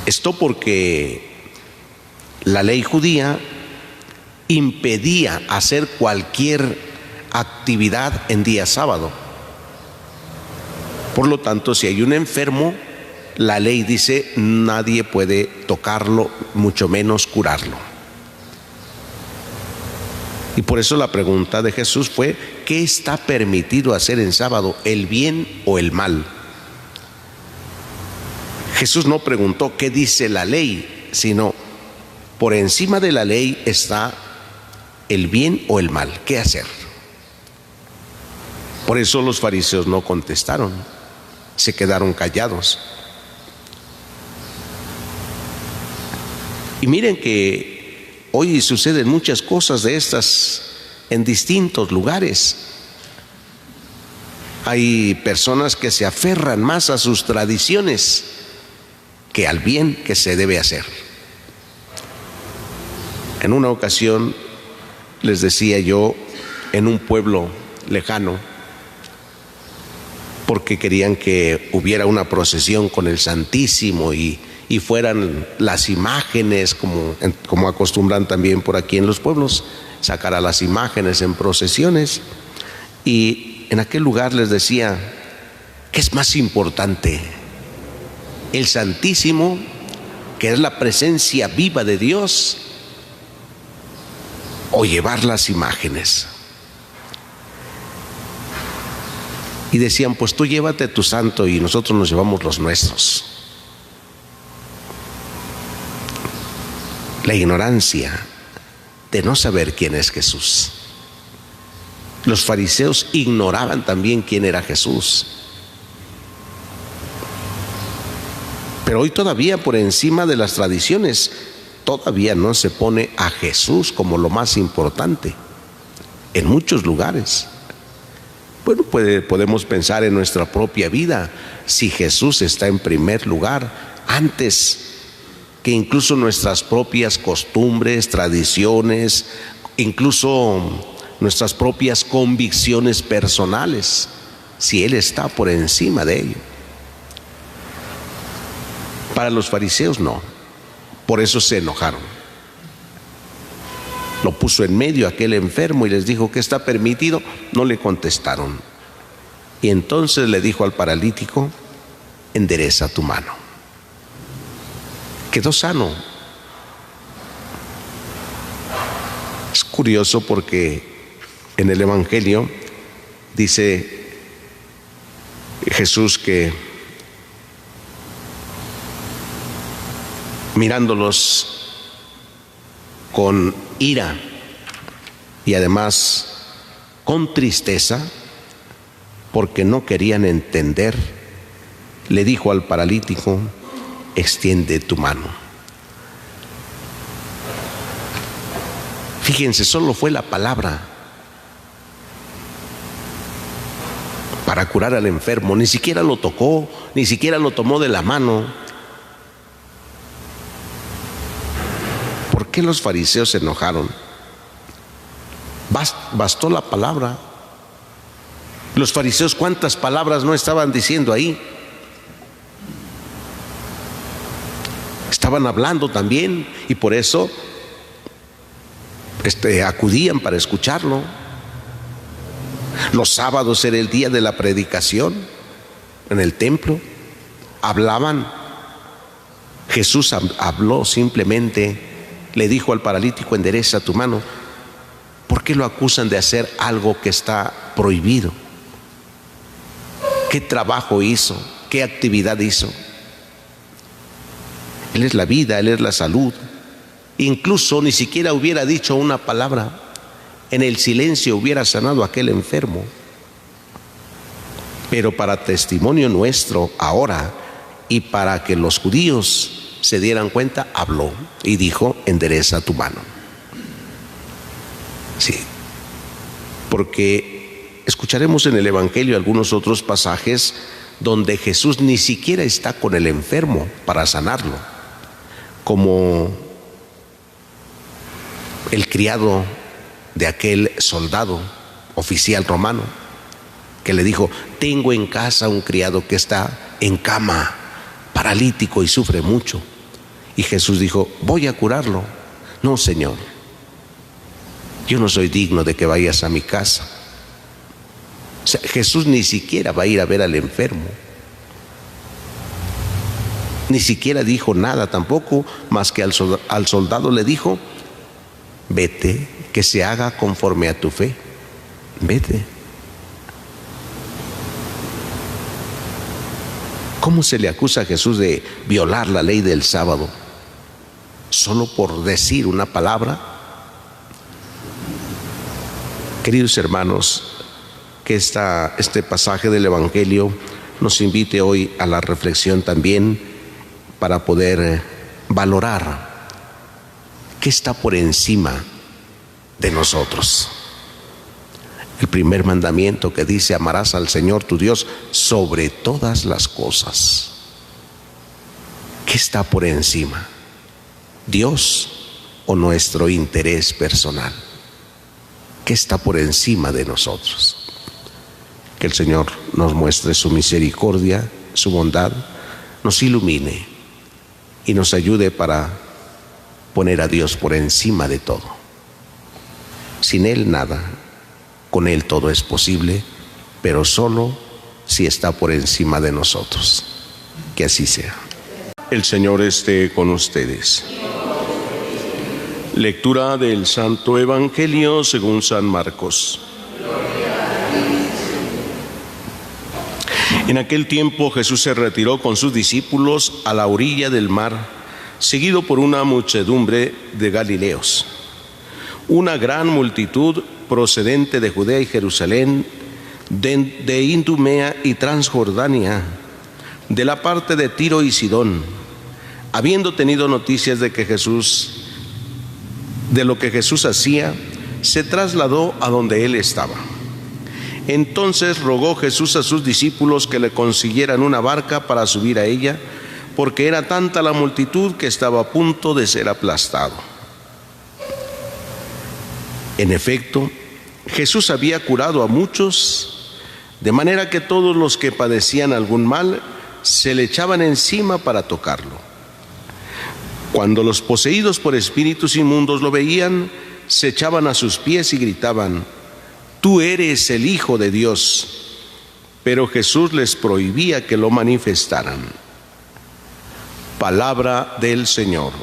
Esto porque la ley judía impedía hacer cualquier actividad en día sábado. Por lo tanto, si hay un enfermo, la ley dice nadie puede tocarlo, mucho menos curarlo. Y por eso la pregunta de Jesús fue: ¿qué está permitido hacer en sábado, el bien o el mal? Jesús no preguntó qué dice la ley, sino por encima de la ley está el bien o el mal, ¿qué hacer? Por eso los fariseos no contestaron, se quedaron callados. Y miren que hoy suceden muchas cosas de estas en distintos lugares. Hay personas que se aferran más a sus tradiciones que al bien que se debe hacer. En una ocasión les decía yo, en un pueblo lejano, porque querían que hubiera una procesión con el Santísimo y y fueran las imágenes, como acostumbran también por aquí en los pueblos, sacar a las imágenes en procesiones. Y en aquel lugar les decía: ¿qué es más importante? ¿El Santísimo, que es la presencia viva de Dios, o llevar las imágenes? Y decían: pues tú llévate tu santo y nosotros nos llevamos los nuestros. La ignorancia de no saber quién es Jesús. Los fariseos ignoraban también quién era Jesús. Pero hoy todavía, por encima de las tradiciones, todavía no se pone a Jesús como lo más importante en muchos lugares. Bueno, podemos pensar en nuestra propia vida, si Jesús está en primer lugar, antes que incluso nuestras propias costumbres, tradiciones, incluso nuestras propias convicciones personales, si Él está por encima de ello. Para los fariseos no, por eso se enojaron. Lo puso en medio aquel enfermo y les dijo: ¿qué está permitido? No le contestaron. Y entonces le dijo al paralítico: endereza tu mano. Quedó sano. Es curioso porque en el Evangelio dice Jesús que mirándolos con ira y además con tristeza, porque no querían entender, le dijo al paralítico: extiende tu mano. Fíjense, solo fue la palabra para curar al enfermo. Ni siquiera lo tocó, ni siquiera lo tomó de la mano. ¿Por qué los fariseos se enojaron? Bastó la palabra. Los fariseos, ¿cuántas palabras no estaban diciendo ahí? Estaban hablando también, y por eso acudían para escucharlo. Los sábados era el día de la predicación en el templo. Hablaban. Jesús habló simplemente, le dijo al paralítico: endereza tu mano. ¿Por qué lo acusan de hacer algo que está prohibido? ¿Qué trabajo hizo? ¿Qué actividad hizo? Él es la vida, Él es la salud. Incluso ni siquiera hubiera dicho una palabra. En el silencio hubiera sanado a aquel enfermo. Pero para testimonio nuestro ahora, y para que los judíos se dieran cuenta, habló y dijo: endereza tu mano. Sí, porque escucharemos en el Evangelio algunos otros pasajes donde Jesús ni siquiera está con el enfermo para sanarlo, como el criado de aquel soldado oficial romano que le dijo: tengo en casa un criado que está en cama, paralítico y sufre mucho. Y Jesús dijo: voy a curarlo. No, Señor, yo no soy digno de que vayas a mi casa. O sea, Jesús ni siquiera va a ir a ver al enfermo. Ni siquiera dijo nada tampoco, más que al soldado le dijo: vete, que se haga conforme a tu fe. Vete. ¿Cómo se le acusa a Jesús de violar la ley del sábado? ¿Solo por decir una palabra? Queridos hermanos, que este pasaje del Evangelio nos invite hoy a la reflexión también, para poder valorar qué está por encima de nosotros. El primer mandamiento que dice: amarás al Señor tu Dios sobre todas las cosas. ¿Qué está por encima? ¿Dios o nuestro interés personal? ¿Qué está por encima de nosotros? Que el Señor nos muestre su misericordia, su bondad, nos ilumine y nos ayude para poner a Dios por encima de todo. Sin Él nada, con Él todo es posible, pero solo si está por encima de nosotros. Que así sea. El Señor esté con ustedes. Lectura del Santo Evangelio según San Marcos. En aquel tiempo Jesús se retiró con sus discípulos a la orilla del mar, seguido por una muchedumbre de galileos. Una gran multitud procedente de Judea y Jerusalén, de Idumea y Transjordania, de la parte de Tiro y Sidón, habiendo tenido noticias de lo que Jesús hacía, se trasladó a donde él estaba. Entonces rogó Jesús a sus discípulos que le consiguieran una barca para subir a ella, porque era tanta la multitud que estaba a punto de ser aplastado. En efecto, Jesús había curado a muchos, de manera que todos los que padecían algún mal se le echaban encima para tocarlo. Cuando los poseídos por espíritus inmundos lo veían, se echaban a sus pies y gritaban: «Tú eres el Hijo de Dios». Pero Jesús les prohibía que lo manifestaran. Palabra del Señor.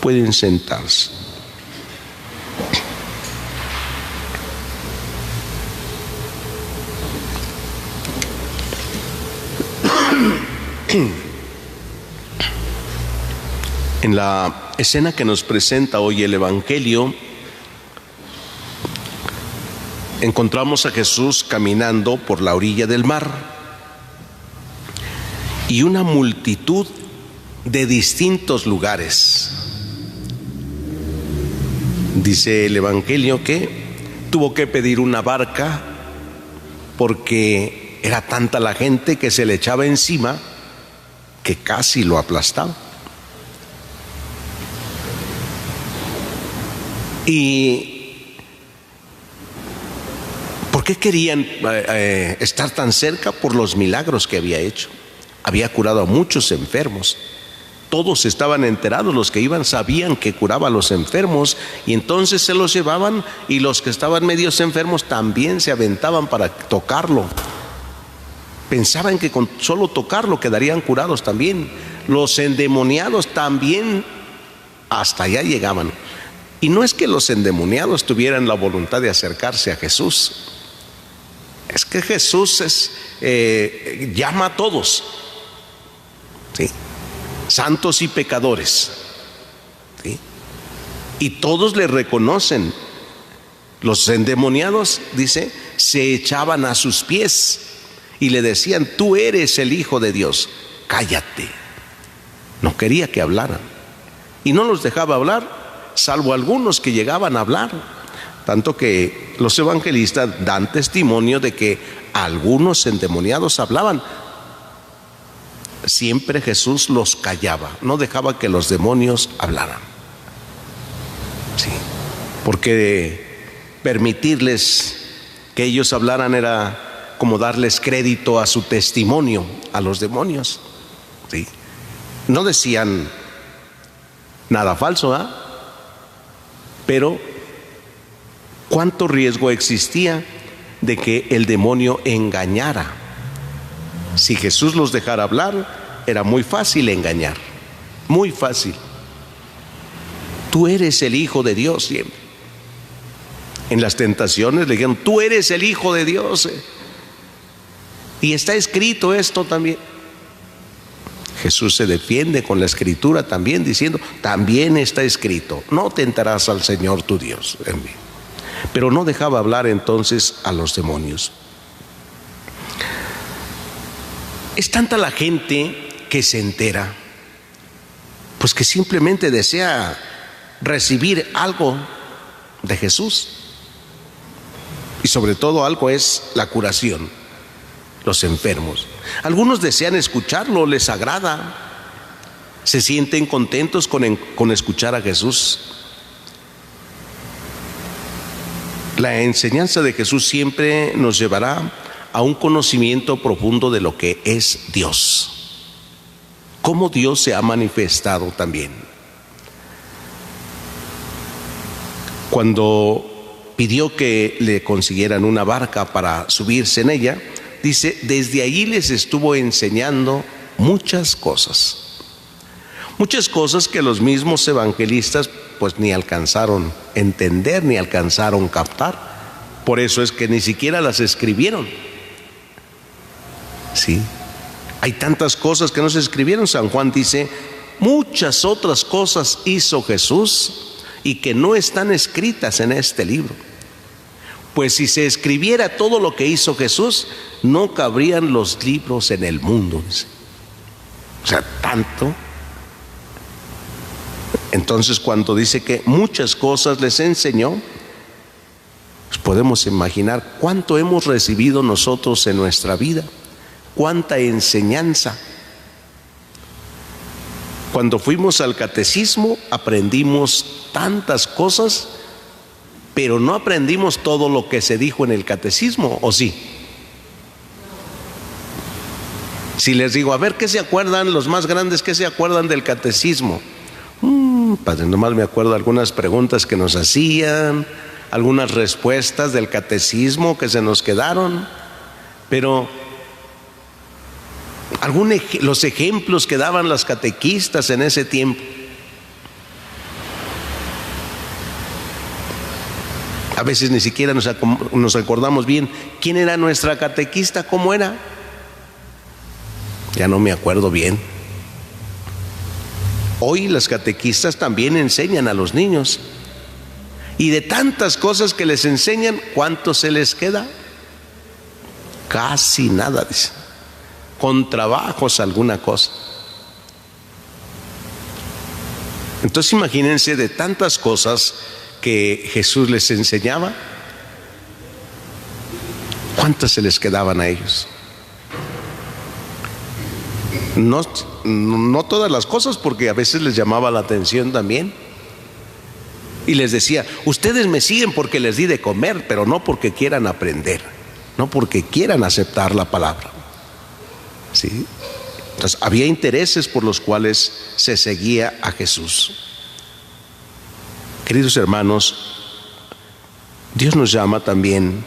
Pueden sentarse. En la escena que nos presenta hoy el Evangelio, encontramos a Jesús caminando por la orilla del mar y una multitud de distintos lugares. Dice el Evangelio que tuvo que pedir una barca porque era tanta la gente que se le echaba encima que casi lo aplastaba. ¿Y por qué querían estar tan cerca? Por los milagros que había hecho. Había curado a muchos enfermos. Todos estaban enterados, los que iban sabían que curaba a los enfermos, y entonces se los llevaban, y los que estaban medios enfermos también se aventaban para tocarlo. Pensaban que con solo tocarlo quedarían curados también. Los endemoniados también hasta allá llegaban. Y no es que los endemoniados tuvieran la voluntad de acercarse a Jesús, es que Jesús llama a todos, ¿sí?, santos y pecadores, ¿sí?, y todos le reconocen. Los endemoniados, dice, se echaban a sus pies y le decían: «Tú eres el Hijo de Dios, cállate». No quería que hablaran y no los dejaba hablar, salvo algunos que llegaban a hablar, tanto que los evangelistas dan testimonio de que algunos endemoniados hablaban. Siempre Jesús los callaba, no dejaba que los demonios hablaran, sí, porque permitirles que ellos hablaran era como darles crédito a su testimonio a los demonios, sí. No decían nada falso, ¿ah? Pero ¿cuánto riesgo existía de que el demonio engañara? Si Jesús los dejara hablar, era muy fácil engañar, muy fácil. Tú eres el Hijo de Dios siempre. En las tentaciones le dijeron: tú eres el Hijo de Dios. Y está escrito esto también. Jesús se defiende con la escritura también, diciendo: también está escrito, no tentarás al Señor tu Dios. Pero no dejaba hablar entonces a los demonios. Es tanta la gente que se entera, pues que simplemente desea recibir algo de Jesús. Y sobre todo algo es la curación, los enfermos. Algunos desean escucharlo, les agrada, se sienten contentos con escuchar a Jesús. La enseñanza de Jesús siempre nos llevará a un conocimiento profundo de lo que es Dios. Cómo Dios se ha manifestado también. Cuando pidió que le consiguieran una barca para subirse en ella, dice, desde allí les estuvo enseñando muchas cosas. Muchas cosas que los mismos evangelistas pues ni alcanzaron a entender, ni alcanzaron a captar. Por eso es que ni siquiera las escribieron. Sí. Hay tantas cosas que no se escribieron. San Juan dice, muchas otras cosas hizo Jesús y que no están escritas en este libro. Pues si se escribiera todo lo que hizo Jesús, no cabrían los libros en el mundo. O sea, tanto. Entonces, cuando dice que muchas cosas les enseñó, pues podemos imaginar cuánto hemos recibido nosotros en nuestra vida, cuánta enseñanza. Cuando fuimos al catecismo aprendimos tantas cosas, pero no aprendimos todo lo que se dijo en el catecismo, ¿o sí? Si les digo, a ver, ¿qué se acuerdan los más grandes? ¿Qué se acuerdan del catecismo? Padre, nomás me acuerdo de algunas preguntas que nos hacían, algunas respuestas del catecismo que se nos quedaron, pero los ejemplos que daban las catequistas en ese tiempo. A veces ni siquiera nos acordamos bien quién era nuestra catequista, cómo era. Ya no me acuerdo bien. Hoy las catequistas también enseñan a los niños. Y de tantas cosas que les enseñan, ¿cuánto se les queda? Casi nada, dice. Con trabajos alguna cosa. Entonces imagínense de tantas cosas que Jesús les enseñaba, ¿cuántas se les quedaban a ellos? No todas las cosas, porque a veces les llamaba la atención también. Y les decía, ustedes me siguen porque les di de comer, pero no porque quieran aprender, no porque quieran aceptar la palabra. ¿Sí? Entonces había intereses por los cuales se seguía a Jesús. Queridos hermanos, Dios nos llama también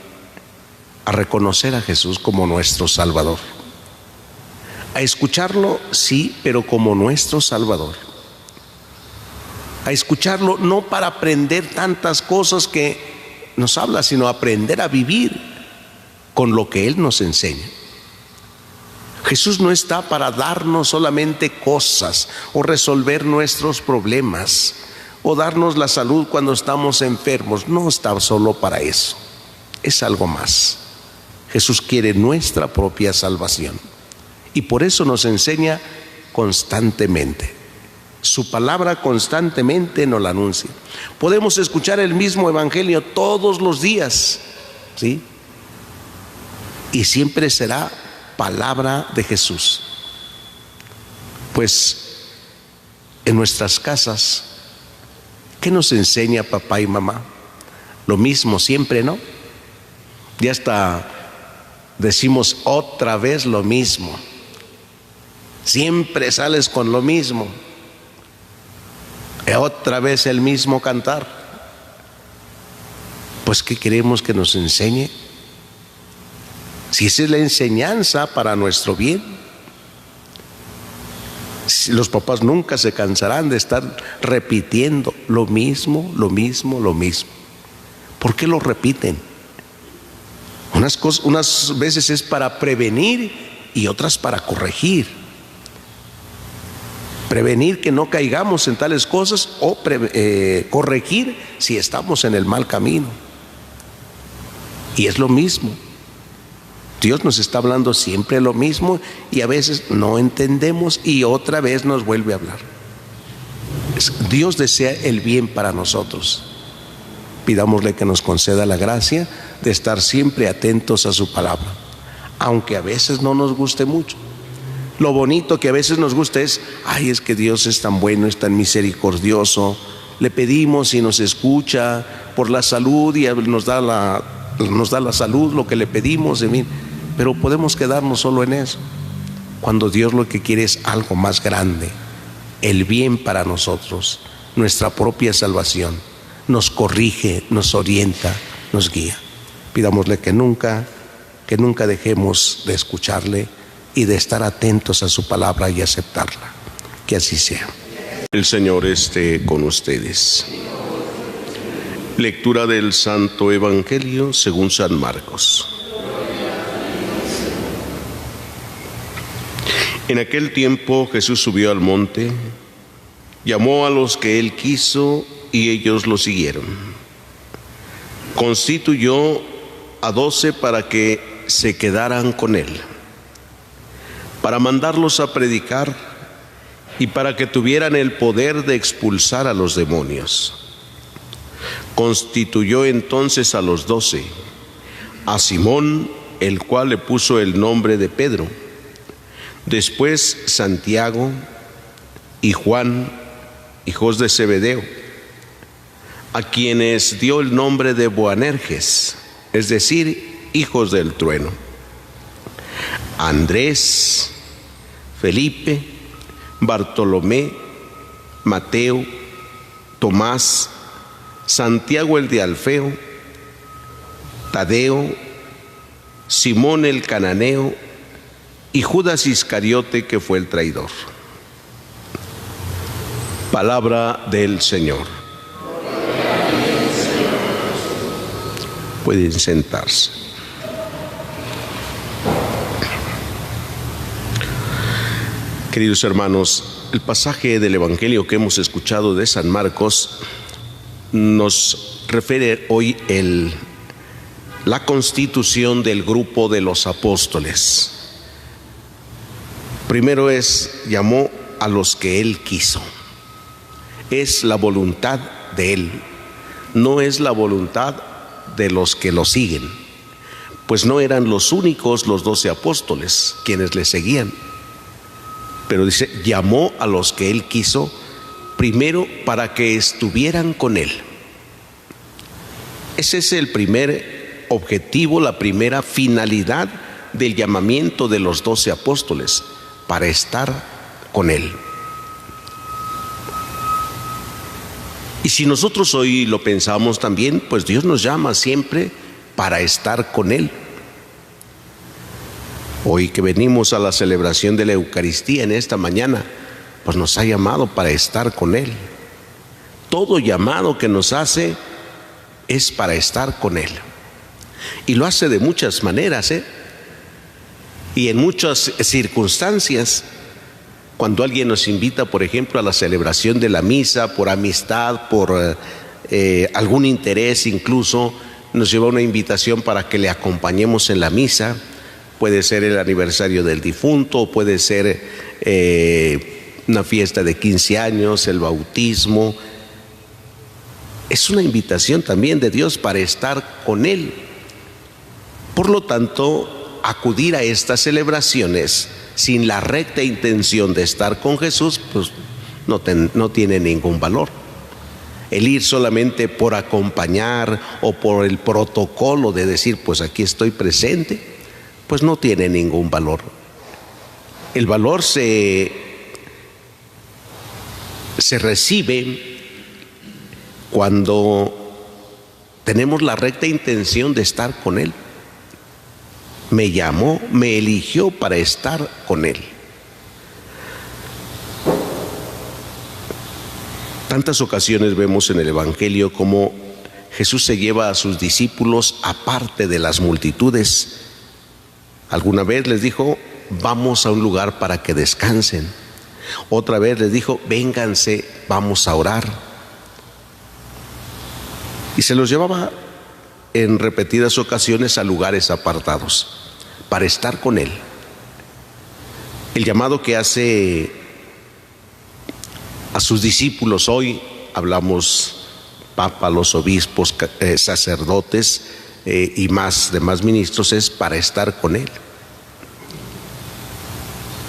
a reconocer a Jesús como nuestro Salvador. A escucharlo, sí, pero como nuestro Salvador. A escucharlo no para aprender tantas cosas que nos habla, sino aprender a vivir con lo que Él nos enseña. Jesús no está para darnos solamente cosas o resolver nuestros problemas o darnos la salud cuando estamos enfermos. No está solo para eso, es algo más. Jesús quiere nuestra propia salvación y por eso nos enseña constantemente. Su palabra constantemente nos la anuncia. Podemos escuchar el mismo evangelio todos los días, ¿sí? Y siempre será palabra de Jesús. Pues en nuestras casas, ¿qué nos enseña papá y mamá? Lo mismo siempre, ¿no? Ya hasta decimos otra vez lo mismo. Siempre sales con lo mismo. Otra vez el mismo cantar. Pues ¿qué queremos que nos enseñe? Si esa es la enseñanza para nuestro bien. Si los papás nunca se cansarán de estar repitiendo lo mismo, lo mismo, lo mismo. ¿Por qué lo repiten? Unas veces es para prevenir y otras para corregir. Prevenir que no caigamos en tales cosas o corregir si estamos en el mal camino. Y es lo mismo. Dios nos está hablando siempre lo mismo y a veces no entendemos y otra vez nos vuelve a hablar. Dios desea el bien para nosotros. Pidámosle que nos conceda la gracia de estar siempre atentos a su palabra, aunque a veces no nos guste mucho. Lo bonito que a veces nos gusta es, ay, es que Dios es tan bueno, es tan misericordioso. Le pedimos y nos escucha por la salud y nos da la salud, lo que le pedimos, en fin. pero podemos quedarnos solo en eso, cuando Dios lo que quiere es algo más grande, el bien para nosotros, nuestra propia salvación. Nos corrige, nos orienta, nos guía. Pidámosle que nunca dejemos de escucharle y de estar atentos a su palabra y aceptarla. Que así sea. El Señor esté con ustedes. Lectura del Santo Evangelio según San Marcos. En aquel tiempo Jesús subió al monte, llamó a los que él quiso y ellos lo siguieron. Constituyó a 12 para que se quedaran con él, para mandarlos a predicar y para que tuvieran el poder de expulsar a los demonios. Constituyó entonces a los 12, a Simón, el cual le puso el nombre de Pedro, después Santiago y Juan, hijos de Zebedeo, a quienes dio el nombre de Boanerges, es decir, hijos del trueno, Andrés, Felipe, Bartolomé, Mateo, Tomás, Santiago el de Alfeo, Tadeo, Simón el cananeo y Judas Iscariote, que fue el traidor. Palabra del Señor. Pueden sentarse. Queridos hermanos, el pasaje del Evangelio que hemos escuchado de San Marcos nos refiere hoy la constitución del grupo de los apóstoles. Primero llamó a los que él quiso. Es la voluntad de él, no es la voluntad de los que lo siguen, pues no eran los únicos los 12 apóstoles quienes le seguían. Pero dice, llamó a los que él quiso, primero para que estuvieran con él. Ese es el primer objetivo, la primera finalidad del llamamiento de los 12 apóstoles, para estar con él. Y si nosotros hoy lo pensamos también, pues Dios nos llama siempre para estar con él. Hoy que venimos a la celebración de la Eucaristía en esta mañana, pues nos ha llamado para estar con él. Todo llamado que nos hace es para estar con él. Y lo hace de muchas maneras, y en muchas circunstancias. Cuando alguien nos invita, por ejemplo, a la celebración de la misa, por amistad, por algún interés incluso, nos lleva una invitación para que le acompañemos en la misa. Puede ser el aniversario del difunto, puede ser una fiesta de 15 años, el bautismo. Es una invitación también de Dios para estar con él. Por lo tanto, acudir a estas celebraciones sin la recta intención de estar con Jesús, pues no tiene ningún valor. El ir solamente por acompañar o por el protocolo de decir, pues aquí estoy presente, pues no tiene ningún valor. El valor se recibe cuando tenemos la recta intención de estar con él. Me llamó, me eligió para estar con él. Tantas ocasiones vemos en el Evangelio cómo Jesús se lleva a sus discípulos aparte de las multitudes. Alguna vez les dijo, vamos a un lugar para que descansen. Otra vez les dijo, vénganse, vamos a orar. Y se los llevaba en repetidas ocasiones a lugares apartados para estar con él. El llamado que hace a sus discípulos hoy, hablamos papa, los obispos, sacerdotes y demás ministros, es para estar con él.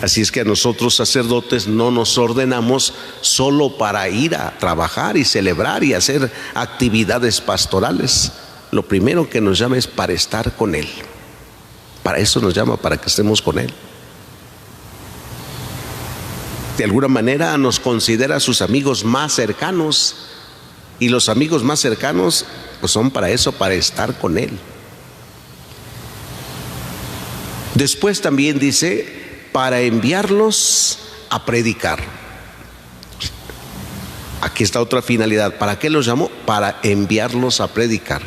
Así es que a nosotros sacerdotes no nos ordenamos solo para ir a trabajar y celebrar y hacer actividades pastorales. Lo primero que nos llama es para estar con él. Para eso nos llama, para que estemos con Él. De alguna manera nos considera sus amigos más cercanos, y los amigos más cercanos pues son para eso, para estar con Él. Después también dice, para enviarlos a predicar. Aquí está otra finalidad. ¿Para qué los llamó? Para enviarlos a predicar.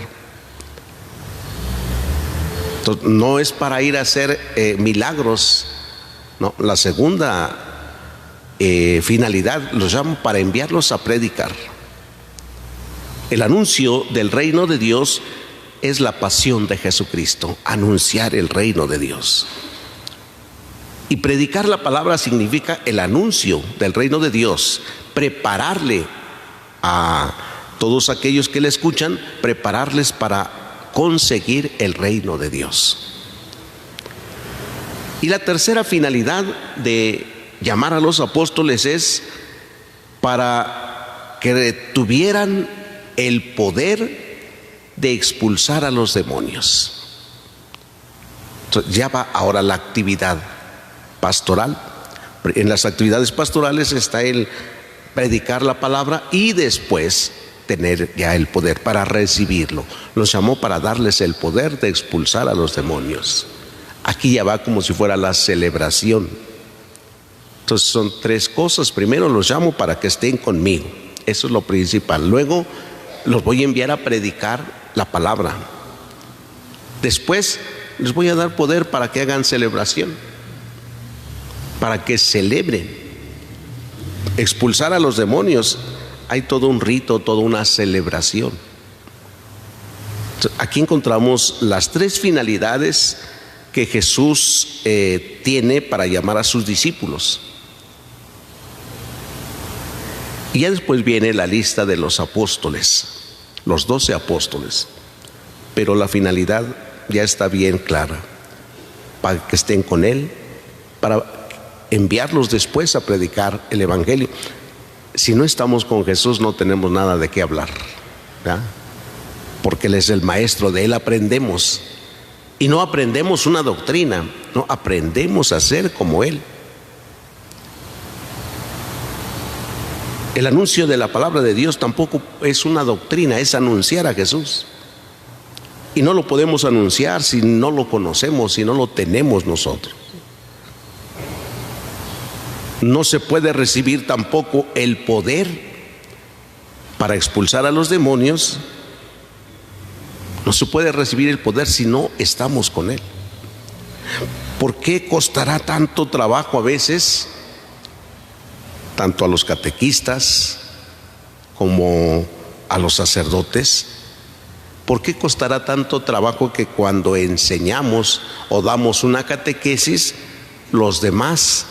Entonces, no es para ir a hacer milagros, no. La segunda finalidad, los llamo para enviarlos a predicar. El anuncio del reino de Dios es la pasión de Jesucristo, anunciar el reino de Dios. Y predicar la palabra significa el anuncio del reino de Dios, prepararle a todos aquellos que le escuchan, prepararles para conseguir el reino de Dios. Y la tercera finalidad de llamar a los apóstoles es para que tuvieran el poder de expulsar a los demonios. Entonces, ya va ahora la actividad pastoral. En las actividades pastorales está el predicar la palabra y después tener ya el poder para recibirlo. Los llamó para darles el poder de expulsar a los demonios. Aquí ya va como si fuera la celebración. Entonces son tres cosas. Primero los llamo para que estén conmigo, eso es lo principal. Luego los voy a enviar a predicar la palabra. Después les voy a dar poder para que hagan celebración, para que celebren. Expulsar a los demonios, hay todo un rito, toda una celebración. Aquí encontramos las tres finalidades que Jesús tiene para llamar a sus discípulos. Y ya después viene la lista de los apóstoles, los 12 apóstoles. Pero la finalidad ya está bien clara, para que estén con Él, para enviarlos después a predicar el evangelio. Si no estamos con Jesús no tenemos nada de qué hablar, ¿verdad? Porque Él es el maestro, de Él aprendemos. Y no aprendemos una doctrina, no, aprendemos a ser como Él. El anuncio de la palabra de Dios tampoco es una doctrina, es anunciar a Jesús. Y no lo podemos anunciar si no lo conocemos, si no lo tenemos nosotros. No se puede recibir tampoco el poder para expulsar a los demonios. No se puede recibir el poder si no estamos con Él. ¿Por qué costará tanto trabajo a veces, tanto a los catequistas como a los sacerdotes? ¿Por qué costará tanto trabajo que cuando enseñamos o damos una catequesis, los demás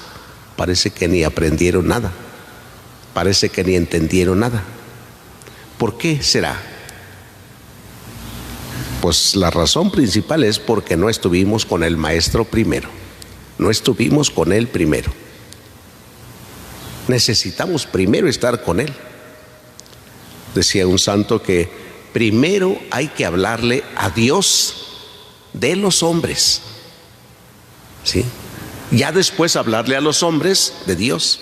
parece que ni aprendieron nada, parece que ni entendieron nada? ¿Por qué será? Pues la razón principal es porque no estuvimos con el maestro primero, no estuvimos con Él primero. Necesitamos primero estar con Él. Decía un santo que primero hay que hablarle a Dios de los hombres, ¿sí? Ya después hablarle a los hombres de Dios.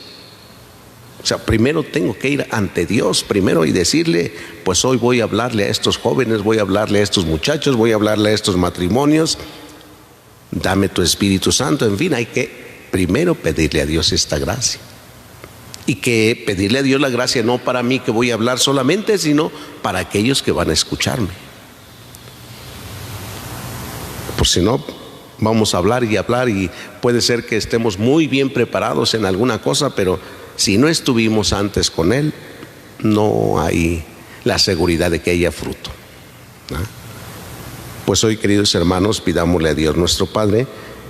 O sea, primero tengo que ir ante Dios primero y decirle, pues hoy voy a hablarle a estos jóvenes, voy a hablarle a estos muchachos, voy a hablarle a estos matrimonios, dame tu Espíritu Santo. En fin, hay que primero pedirle a Dios esta gracia. Y que pedirle a Dios la gracia no para mí que voy a hablar solamente, sino para aquellos que van a escucharme. Pues si no, vamos a hablar y puede ser que estemos muy bien preparados en alguna cosa, pero si no estuvimos antes con Él, no hay la seguridad de que haya fruto, ¿no? Pues hoy, queridos hermanos, pidámosle a Dios nuestro Padre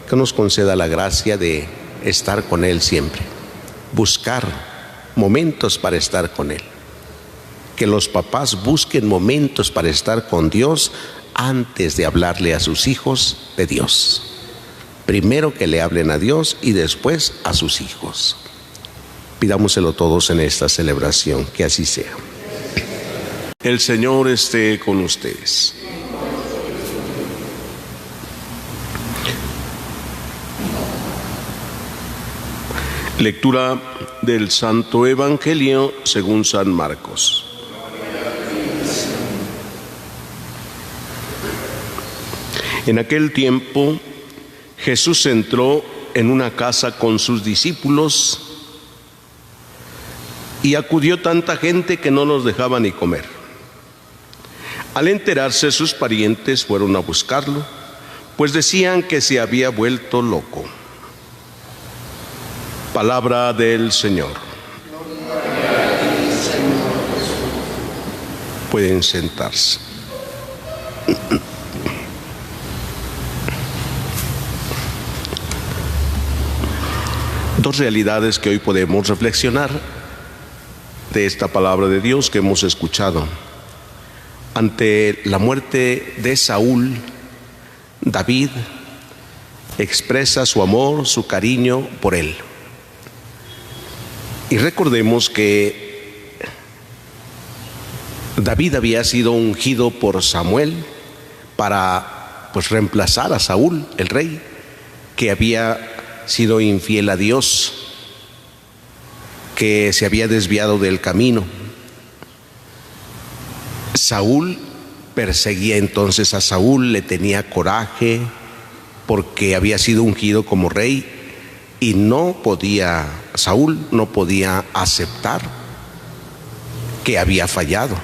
que nos conceda la gracia de estar con Él siempre, buscar momentos para estar con Él. Que los papás busquen momentos para estar con Dios antes de hablarle a sus hijos de Dios. Primero que le hablen a Dios y después a sus hijos. Pidámoselo todos en esta celebración, que así sea. El Señor esté con ustedes. Lectura del Santo Evangelio según San Marcos. En aquel tiempo, Jesús entró en una casa con sus discípulos y acudió tanta gente que no los dejaba ni comer. Al enterarse, sus parientes fueron a buscarlo, pues decían que se había vuelto loco. Palabra del Señor. Pueden sentarse. Dos realidades que hoy podemos reflexionar de esta palabra de Dios que hemos escuchado. Ante la muerte de Saúl, David expresa su amor, su cariño por él. Y recordemos que David había sido ungido por Samuel para reemplazar a Saúl, el rey, que había sido infiel a Dios, que se había desviado del camino. Saúl perseguía entonces a Saúl, le tenía coraje porque había sido ungido como rey y Saúl no podía aceptar que había fallado.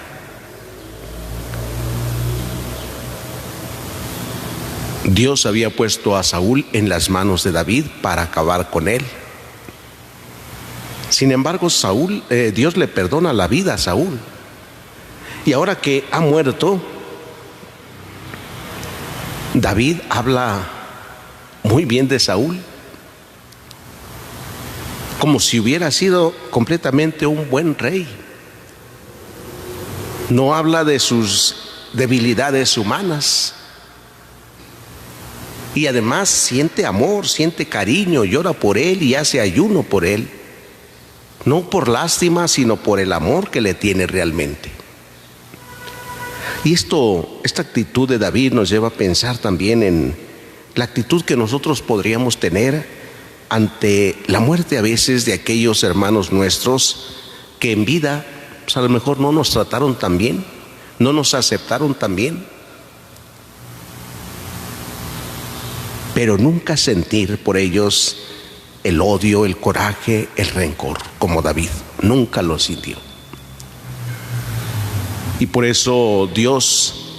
Dios había puesto a Saúl en las manos de David para acabar con él. Sin embargo, Dios le perdona la vida a Saúl. Y ahora que ha muerto, David habla muy bien de Saúl, como si hubiera sido completamente un buen rey. No habla de sus debilidades humanas. Y además siente amor, siente cariño, llora por él y hace ayuno por él. No por lástima, sino por el amor que le tiene realmente. Y esta actitud de David nos lleva a pensar también en la actitud que nosotros podríamos tener ante la muerte a veces de aquellos hermanos nuestros que en vida a lo mejor no nos trataron tan bien, no nos aceptaron tan bien. Pero nunca sentir por ellos el odio, el coraje, el rencor, como David, nunca lo sintió. Y por eso Dios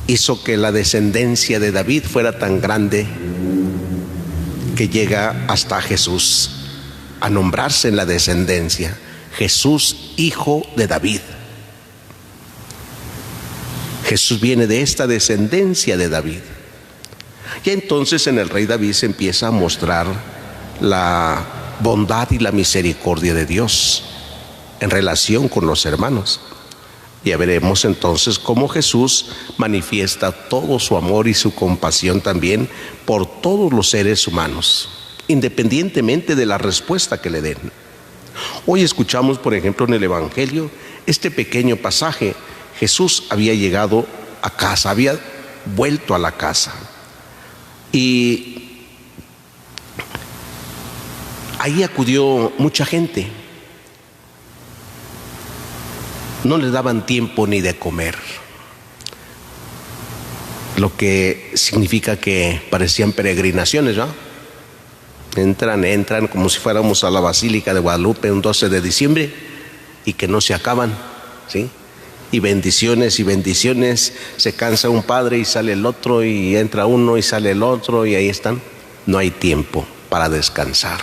hizo que la descendencia de David fuera tan grande que llega hasta Jesús a nombrarse en la descendencia, Jesús, hijo de David. Jesús viene de esta descendencia de David. Y entonces en el rey David se empieza a mostrar la bondad y la misericordia de Dios en relación con los hermanos. Ya veremos entonces cómo Jesús manifiesta todo su amor y su compasión también por todos los seres humanos, independientemente de la respuesta que le den. Hoy escuchamos, por ejemplo, en el Evangelio, este pequeño pasaje. Jesús había llegado a casa, había vuelto a la casa. Y ahí acudió mucha gente. No le daban tiempo ni de comer, lo que significa que parecían peregrinaciones, ¿no? Entran como si fuéramos a la Basílica de Guadalupe un 12 de diciembre y que no se acaban, ¿sí? Y bendiciones, se cansa un padre y sale el otro, y entra uno y sale el otro, y ahí están. No hay tiempo para descansar.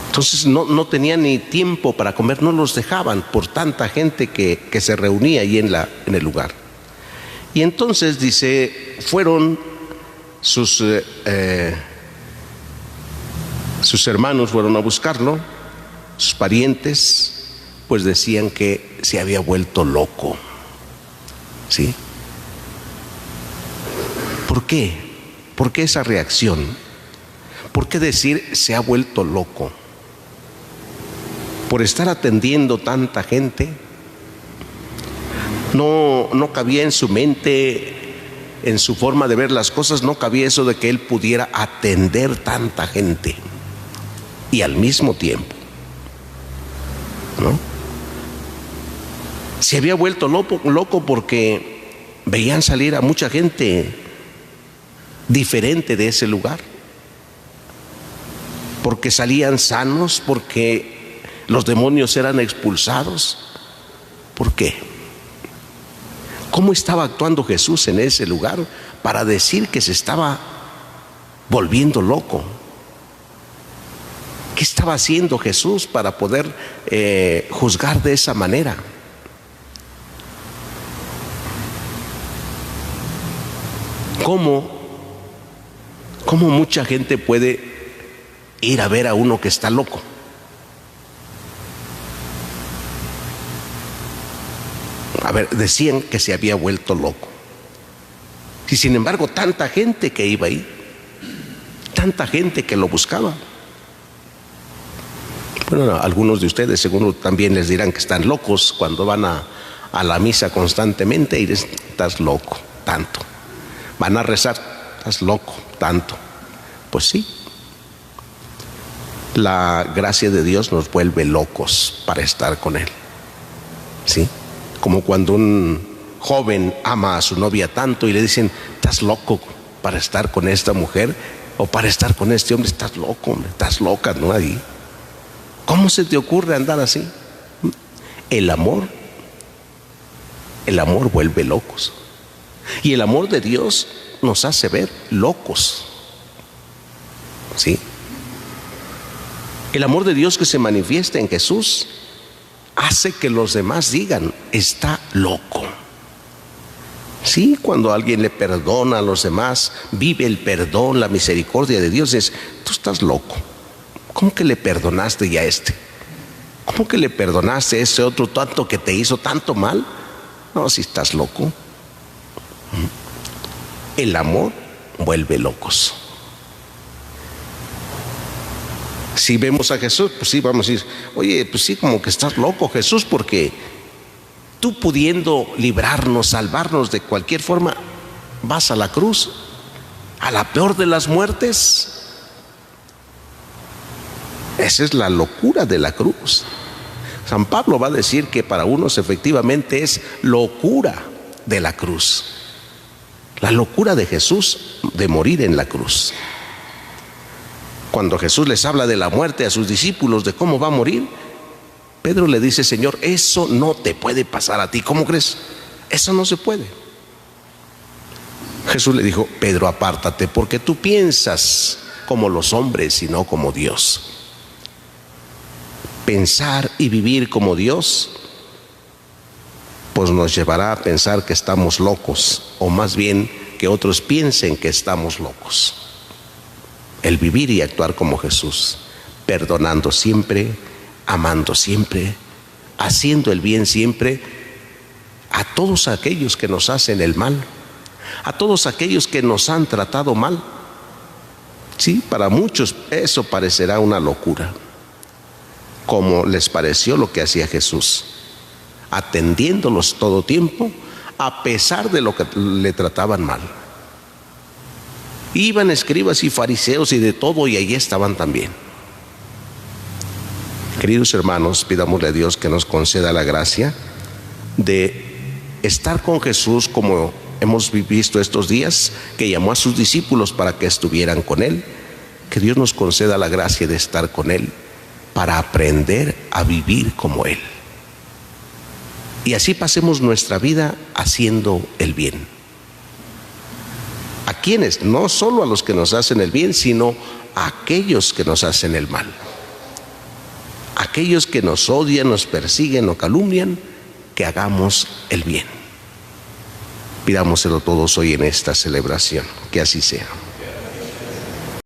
Entonces no tenían ni tiempo para comer, no los dejaban por tanta gente que se reunía ahí en el lugar. Y entonces dice, fueron sus hermanos fueron a buscarlo, sus parientes, pues decían que se había vuelto loco. ¿Sí? ¿Por qué? ¿Por qué esa reacción? ¿Por qué decir se ha vuelto loco? ¿Por estar atendiendo tanta gente? No cabía en su mente en su forma de ver las cosas no cabía eso de que él pudiera atender tanta gente y al mismo tiempo, ¿no? Se había vuelto loco porque veían salir a mucha gente diferente de ese lugar, porque salían sanos, porque los demonios eran expulsados. ¿Por qué? ¿Cómo estaba actuando Jesús en ese lugar para decir que se estaba volviendo loco? ¿Qué estaba haciendo Jesús para poder juzgar de esa manera? ¿Cómo mucha gente puede ir a ver a uno que está loco? A ver, decían que se había vuelto loco. Y sin embargo, tanta gente que iba ahí, tanta gente que lo buscaba. Bueno, algunos de ustedes seguro también les dirán que están locos cuando van a la misa constantemente y dicen, estás loco, tanto. Van a rezar, estás loco, tanto. Pues sí, la gracia de Dios nos vuelve locos para estar con Él. ¿Sí? Como cuando un joven ama a su novia tanto y le dicen, estás loco para estar con esta mujer o para estar con este hombre, estás loco, estás loca, ¿no? Ahí. ¿Cómo se te ocurre andar así? El amor vuelve locos. Y el amor de Dios nos hace ver locos. ¿Sí? El amor de Dios que se manifiesta en Jesús hace que los demás digan, está loco. Sí, cuando alguien le perdona a los demás, vive el perdón, la misericordia de Dios, es, tú estás loco. ¿Cómo que le perdonaste ya a este? ¿Cómo que le perdonaste a ese otro tanto que te hizo tanto mal? No, si estás loco. El amor vuelve locos. Si vemos a Jesús, pues sí, vamos a decir, oye, pues sí, como que estás loco, Jesús, porque tú pudiendo librarnos, salvarnos de cualquier forma, vas a la cruz, a la peor de las muertes. Esa es la locura de la cruz. San Pablo va a decir que para unos efectivamente es locura de la cruz. La locura de Jesús de morir en la cruz. Cuando Jesús les habla de la muerte a sus discípulos, de cómo va a morir, Pedro le dice, Señor, eso no te puede pasar a ti. ¿Cómo crees? Eso no se puede. Jesús le dijo, Pedro, apártate, porque tú piensas como los hombres y no como Dios. Pensar y vivir como Dios, pues nos llevará a pensar que estamos locos, o más bien que otros piensen que estamos locos. El vivir y actuar como Jesús, perdonando siempre, amando siempre, haciendo el bien siempre, a todos aquellos que nos hacen el mal, a todos aquellos que nos han tratado mal. Sí, para muchos eso parecerá una locura, como les pareció lo que hacía Jesús, atendiéndolos todo tiempo, a pesar de lo que le trataban mal. Iban escribas y fariseos y de todo, y allí estaban también. Queridos hermanos, pidámosle a Dios que nos conceda la gracia de estar con Jesús como hemos visto estos días, que llamó a sus discípulos para que estuvieran con Él. Que Dios nos conceda la gracia de estar con Él para aprender a vivir como Él. Y así pasemos nuestra vida haciendo el bien. ¿A quiénes? No solo a los que nos hacen el bien, sino a aquellos que nos hacen el mal. Aquellos que nos odian, nos persiguen o calumnian, que hagamos el bien. Pidámoselo todos hoy en esta celebración, que así sea.